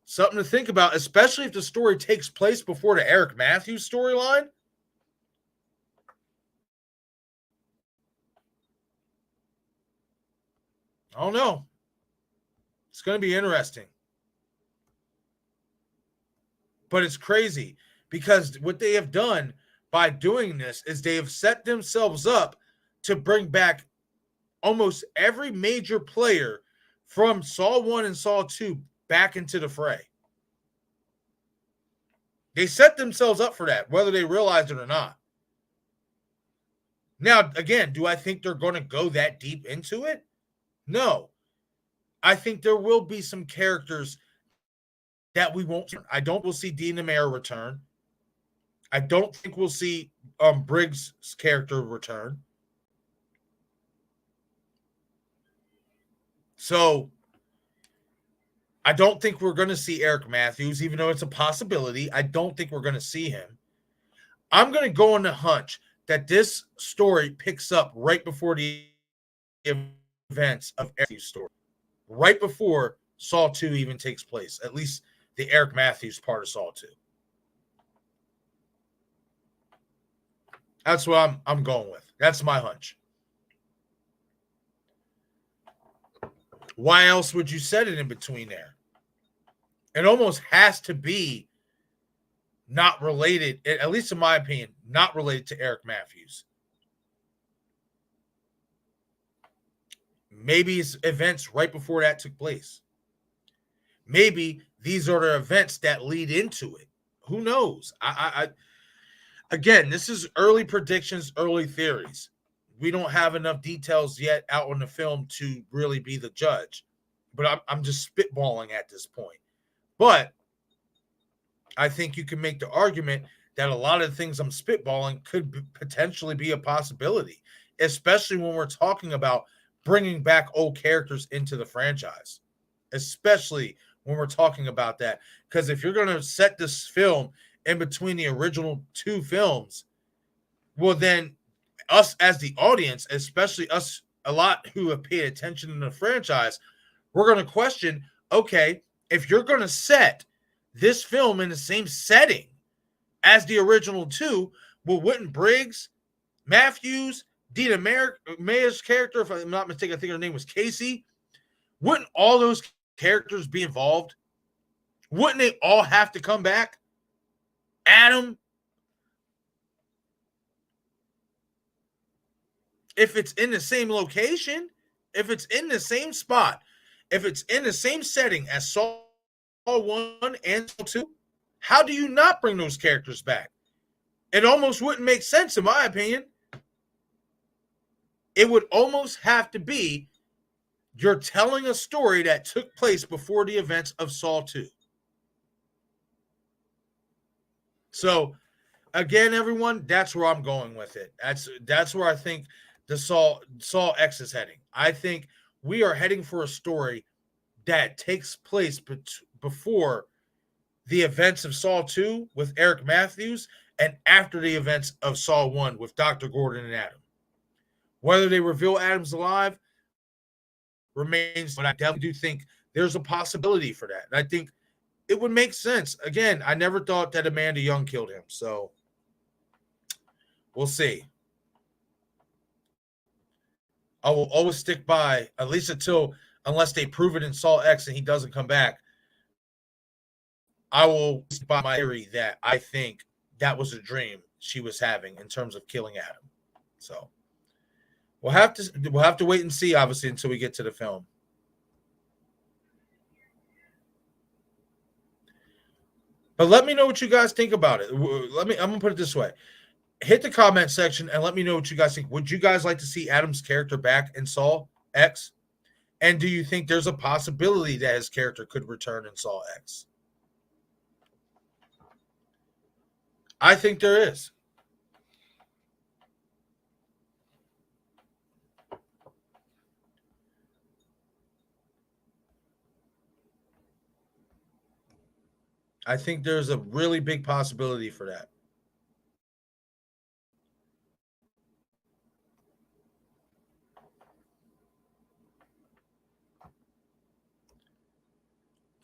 Something to think about, especially if the story takes place before the Eric Matthews storyline. I don't know. It's going to be interesting. But it's crazy because what they have done by doing this is they have set themselves up to bring back almost every major player from Saw 1 and Saw 2 back into the fray. They set themselves up for that, whether they realize it or not. Now, again, do I think they're going to go that deep into it? No. I think there will be some characters that we won't. I don't we'll see Dina Mayer return. I don't think we'll see Briggs' character return. So I don't think we're going to see Eric Matthews, even though it's a possibility. I don't think we're going to see him. I'm going to go on the hunch that this story picks up right before the events of Matthews' story, right before Saw 2 even takes place, at least the Eric Matthews part of Saw 2. That's what I'm going with. That's my hunch. Why else would you set it in between there? It almost has to be not related, at least in my opinion, not related to Eric Matthews. Maybe it's events right before that took place. Maybe these are the events that lead into it. Who knows? Again, this is early predictions, early theories. We don't have enough details yet out on the film to really be the judge. But I'm just spitballing at this point. But I think you can make the argument that a lot of the things I'm spitballing could potentially be a possibility, especially when we're talking about bringing back old characters into the franchise, especially when we're talking about that. Because if you're going to set this film in between the original 2 films, well, then us as the audience, especially us a lot who have paid attention in the franchise, we're going to question, okay, if you're going to set this film in the same setting as the original 2, well, wouldn't Briggs, Matthews, Dina Mayer's character, if I'm not mistaken, I think her name was Casey, wouldn't all those characters be involved? Wouldn't they all have to come back? Adam, if it's in the same location, if it's in the same spot, if it's in the same setting as Saw 1 and Saw 2, how do you not bring those characters back? It almost wouldn't make sense, in my opinion. It would almost have to be you're telling a story that took place before the events of Saw 2. So, again, everyone, that's where I'm going with it. That's where I think the Saw X is heading. I think we are heading for a story that takes place before the events of Saw 2 with Eric Matthews and after the events of Saw 1 with Dr. Gordon and Adam. Whether they reveal Adam's alive remains, but I definitely do think there's a possibility for that. And I think it would make sense. Again, I never thought that Amanda Young killed him, so we'll see. I will always stick by, at least unless they prove it in Saw X and he doesn't come back, I will stick by my theory that I think that was a dream she was having in terms of killing Adam. So we'll have to wait and see, obviously, until we get to the film. But let me know what you guys think about it. I'm gonna put it this way. Hit the comment section and let me know what you guys think. Would you guys like to see Adam's character back in Saw X? And do you think there's a possibility that his character could return in Saw X? I think there is. I think there's a really big possibility for that.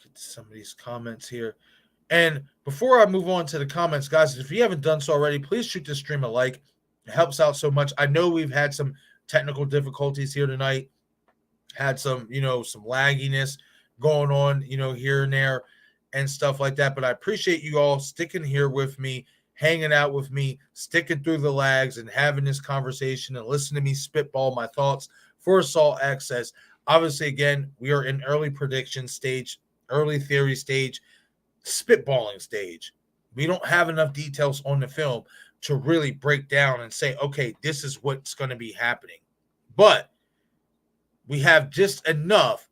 Get some of these comments here. And before I move on to the comments, guys, if you haven't done so already, please shoot this stream a like. It helps out so much. I know we've had some technical difficulties here tonight. Had some lagginess going on, here and there and stuff like that. But I appreciate you all sticking here with me, hanging out with me, sticking through the lags and having this conversation and listening to me spitball my thoughts for Saw XS. Obviously, again, we are in early prediction stage, early theory stage, spitballing stage. We don't have enough details on the film to really break down and say, okay, this is what's going to be happening. But we have just enough,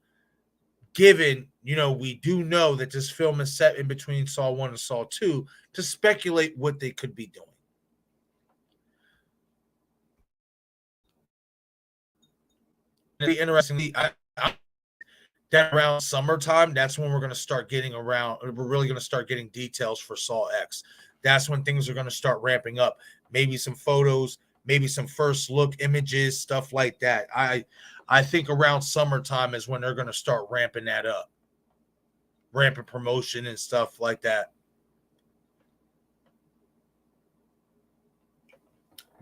given, we do know that this film is set in between Saw 1 and Saw 2, to speculate what they could be doing. Interestingly, that around summertime, that's when we're going to start getting we're really going to start getting details for Saw X. That's when things are going to start ramping up. Maybe some photos, maybe some first look images, stuff like that. I think around summertime is when they're going to start ramping that up. Ramping promotion and stuff like that.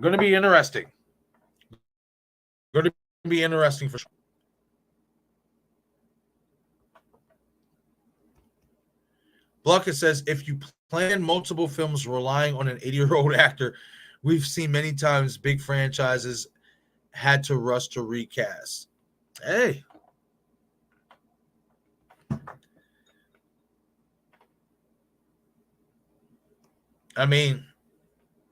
Going to be interesting. Going to be interesting for sure. Bluckett says, if you plan multiple films relying on an 80-year-old actor, we've seen many times big franchises had to rush to recast. Hey. I mean,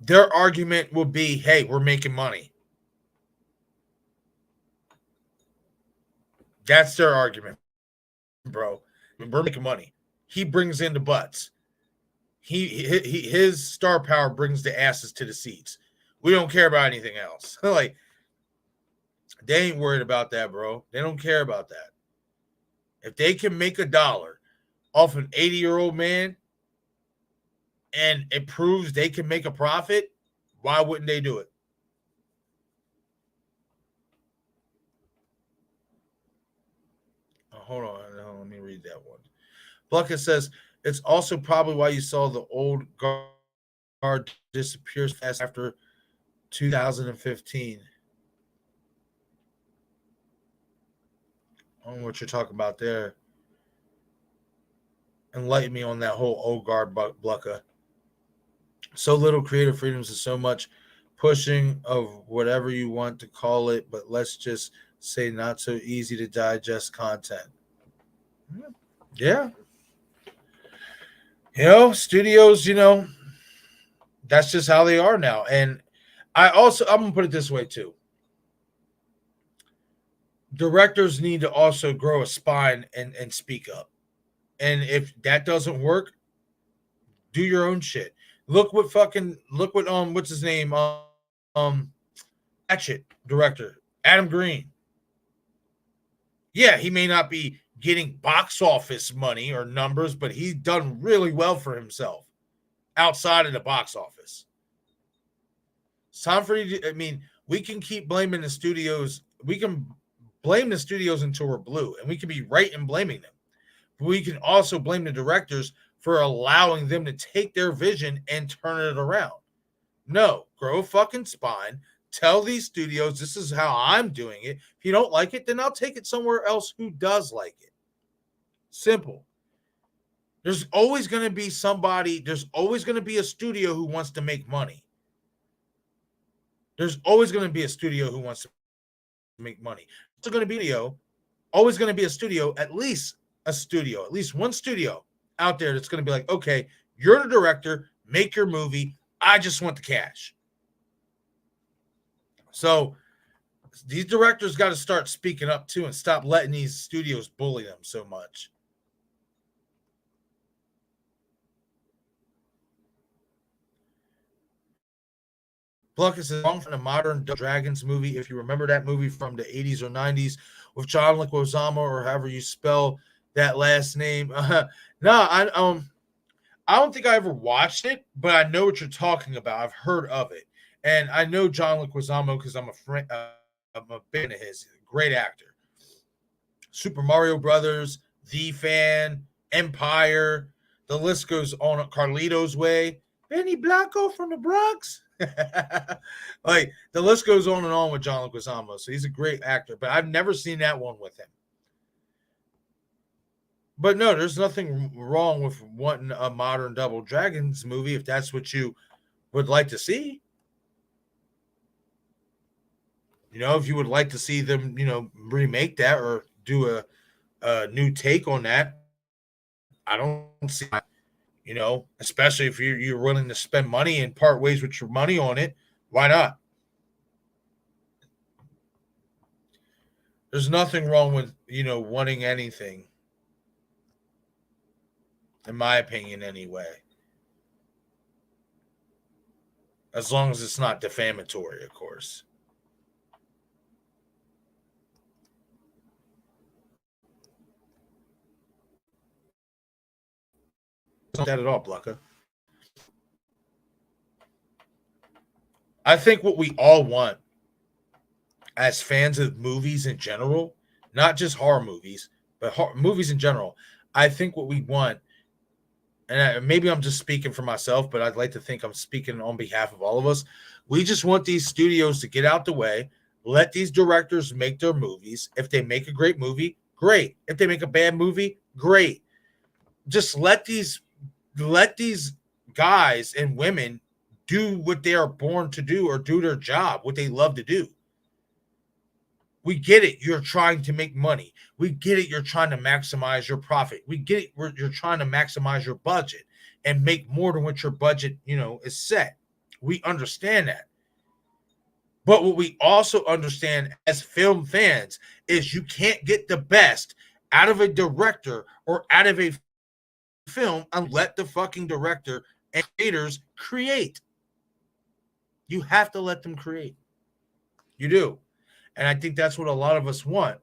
their argument will be, hey, we're making money. That's their argument, bro. We're making money. He brings in the butts. His star power brings the asses to the seats. We don't care about anything else. Like, they ain't worried about that, bro. They don't care about that. If they can make $1 off an 80-year-old man and it proves they can make a profit, why wouldn't they do it? Oh, hold on. Let me read that one. Bluckett says, it's also probably why you saw the old guard disappears fast after 2015. I don't know what you're talking about there. Enlighten me on that whole old guard, Blucka. So little creative freedoms and so much pushing of whatever you want to call it, but let's just say not so easy to digest content. Yeah. Studios, that's just how they are now. And I'm gonna put it this way too. Directors need to also grow a spine and speak up. And if that doesn't work, do your own shit. Look what what's his name? Hatchet director, Adam Green. Yeah, he may not be getting box office money or numbers, but he's done really well for himself outside of the box office. It's time for you to, we can keep blaming the studios. We can blame the studios until we're blue, and we can be right in blaming them. But we can also blame the directors for allowing them to take their vision and turn it around. No, grow a fucking spine. Tell these studios this is how I'm doing it. If you don't like it, then I'll take it somewhere else who does like it. Simple. There's always going to be somebody, there's always going to be a studio who wants to make money. There's always going to be a studio who wants to make money. There's going to be always going to be a studio, at least one studio out there that's going to be like, okay, you're the director, make your movie. I just want the cash. So these directors got to start speaking up too and stop letting these studios bully them so much. Pluck is wrong from the modern Dragons movie. If you remember that movie from the 80s or 90s with John Leguizamo, or however you spell that last name. I don't think I ever watched it, but I know what you're talking about. I've heard of it. And I know John Leguizamo because I'm a friend. I'm a fan of his. Great actor. Super Mario Brothers, The Fan, Empire. The list goes on. Carlito's Way. Benny Blanco from the Bronx. Like, the list goes on and on with John Leguizamo. So he's a great actor. But I've never seen that one with him. But no, there's nothing wrong with wanting a modern Double Dragons movie if that's what you would like to see. If you would like to see them, remake that or do a new take on that, I don't see that, especially if you're willing to spend money and part ways with your money on it. Why not? There's nothing wrong with, wanting anything. In my opinion, anyway. As long as it's not defamatory, of course. Not that at all, Blucka. I think what we all want as fans of movies in general, not just horror movies, but movies in general, I think what we want, and maybe I'm just speaking for myself, but I'd like to think I'm speaking on behalf of all of us. We just want these studios to get out the way, let these directors make their movies. If they make a great movie, great. If they make a bad movie, great. Just let these guys and women do what they are born to do or do their job, what they love to do. We get it. You're trying to make money. We get it. You're trying to maximize your profit. We get it. You're trying to maximize your budget and make more than what your budget, is set. We understand that. But what we also understand as film fans is you can't get the best out of a director or out of a film and let the fucking director and creators create. You have to let them create. You do. And I think that's what a lot of us want.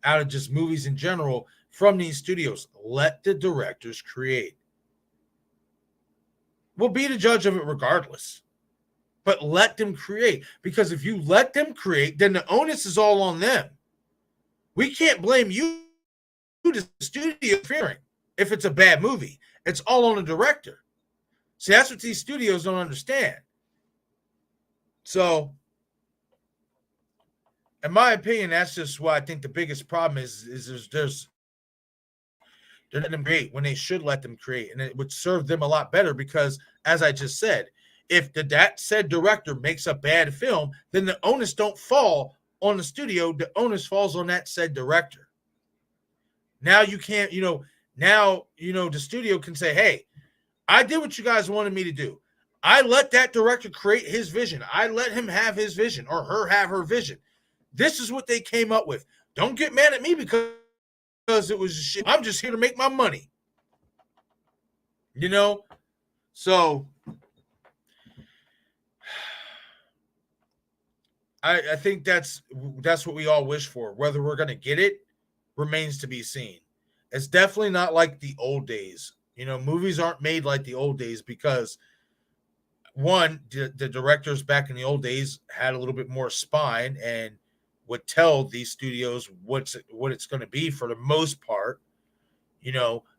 Out of just movies in general from these studios. Let the directors create. We'll be the judge of it regardless. But let them create. Because if you let them create, then the onus is all on them. We can't blame you, the studio, fearing if it's a bad movie. It's all on the director. See, that's what these studios don't understand. So, in my opinion, that's just why I think the biggest problem is they're letting them create when they should let them create. And it would serve them a lot better because, as I just said, if that said director makes a bad film, then the onus don't fall on the studio. The onus falls on that said director. Now you can't, now, the studio can say, hey, I did what you guys wanted me to do. I let that director create his vision. I let him have his vision or her have her vision. This is what they came up with. Don't get mad at me because it was shit. I'm just here to make my money. So I think that's what we all wish for. Whether we're going to get it remains to be seen. It's definitely not like the old days. Movies aren't made like the old days because, one, the directors back in the old days had a little bit more spine and would tell these studios what it's going to be for the most part,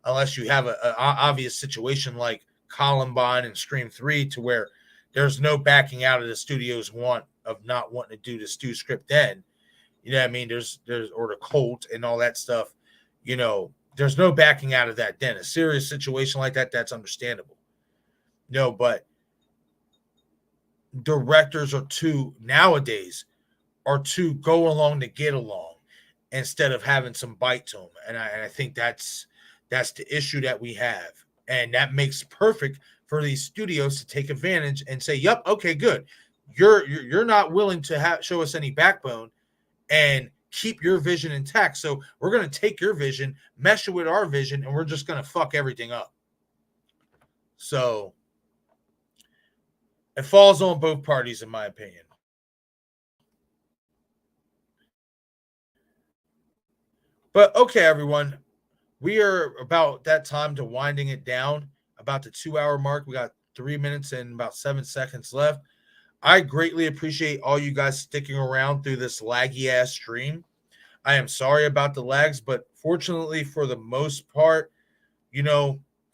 unless you have a obvious situation like Columbine and Scream 3 to where there's no backing out of the studio's want of not wanting to do the Stu script then. You know what I mean? There's or the Colt and all that stuff, there's no backing out of that then. A serious situation like that, that's understandable. But directors nowadays are to go along to get along instead of having some bite to them. And I think that's the issue that we have. And that makes perfect for these studios to take advantage and say, yep, okay, good. You're not willing to show us any backbone and keep your vision intact. So we're going to take your vision, mesh it with our vision, and we're just going to fuck everything up. So it falls on both parties, in my opinion. But okay, everyone, we are about that time to winding it down, about the 2-hour mark. We got 3 minutes and about 7 seconds left. I greatly appreciate all you guys sticking around through this laggy ass stream. I am sorry about the lags, but fortunately for the most part, it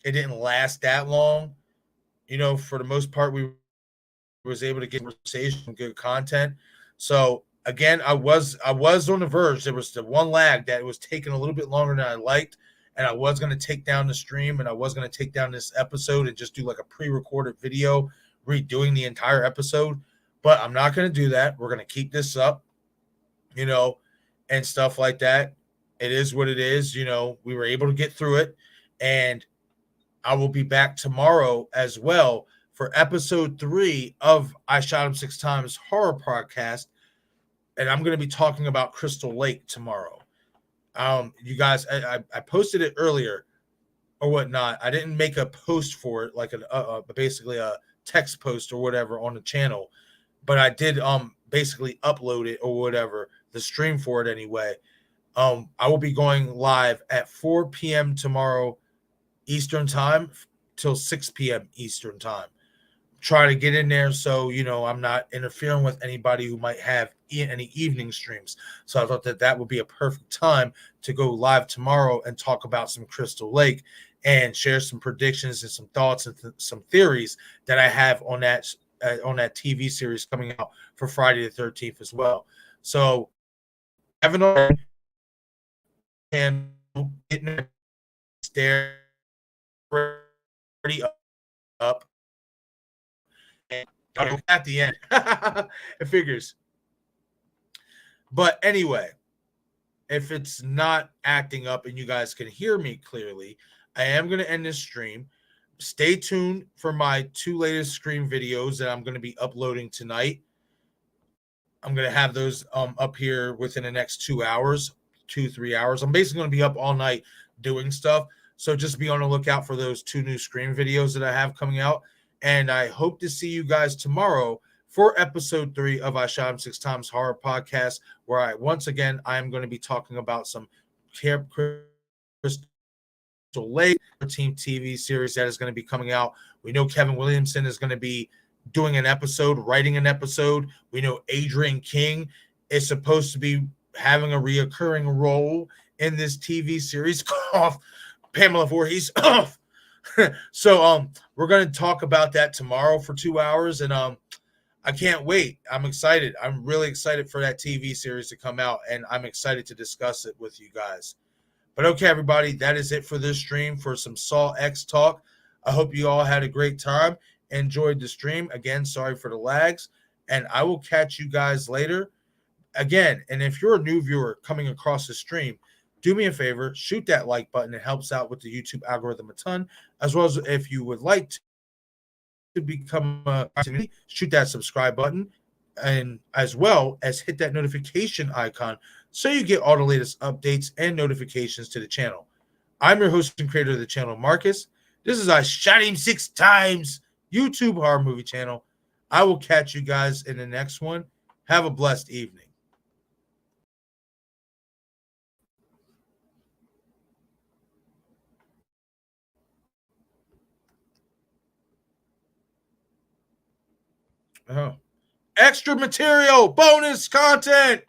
didn't last that long. For the most part, we was able to get conversation, good content. So again, I was on the verge. There was the one lag that was taking a little bit longer than I liked, and I was going to take down the stream and I was going to take down this episode and just do like a pre-recorded video redoing the entire episode. But I'm not going to do that. We're going to keep this up, and stuff like that. It is what it is. We were able to get through it, and I will be back tomorrow as well for episode 3 of I Shot Him 6 Times Horror Podcast. And I'm going to be talking about Crystal Lake tomorrow. You guys, I posted it earlier or whatnot. I didn't make a post for it, like basically a text post or whatever on the channel, but I did basically upload it or whatever, the stream for it anyway. I will be going live at 4 p.m. tomorrow Eastern time till 6 p.m. Eastern time. Try to get in there so I'm not interfering with anybody who might have any evening streams. So I thought that would be a perfect time to go live tomorrow and talk about some Crystal Lake and share some predictions and some thoughts and some theories that I have on that TV series coming out for Friday the 13th as well. So haven't already, and getting there pretty up. At the end. It figures. But anyway, if it's not acting up and you guys can hear me clearly, I am going to end this stream. Stay tuned for my 2 latest Scream videos that I'm going to be uploading tonight. I'm going to have those up here within the next 2 hours, 2-3 hours. I'm basically going to be up all night doing stuff. So just be on the lookout for those 2 new Scream videos that I have coming out. And I hope to see you guys tomorrow for episode 3 of I Shot Him 6 Times Horror Podcast, where I am going to be talking about some Crystal Lake team TV series that is going to be coming out. We know Kevin Williamson is going to be doing an episode, writing an episode. We know Adrian King is supposed to be having a reoccurring role in this TV series. Cough. Pamela Voorhees. So we're going to talk about that tomorrow for 2 hours, and I can't wait. I'm excited. I'm really excited for that TV series to come out, and I'm excited to discuss it with you guys. But okay, everybody, that is it for this stream for some Saw X talk. I hope you all had a great time, enjoyed the stream. Again, sorry for the lags, and I will catch you guys later. Again, and if you're a new viewer coming across the stream, do me a favor, shoot that like button. It helps out with the YouTube algorithm a ton, as well as if you would like to become a shoot that subscribe button, and as well as hit that notification icon so you get all the latest updates and notifications to the channel. I'm your host and creator of the channel, Marcus. This is I Shot Him 6 Times YouTube horror movie channel. I will catch you guys in the next one. Have a blessed evening. Extra material, bonus content.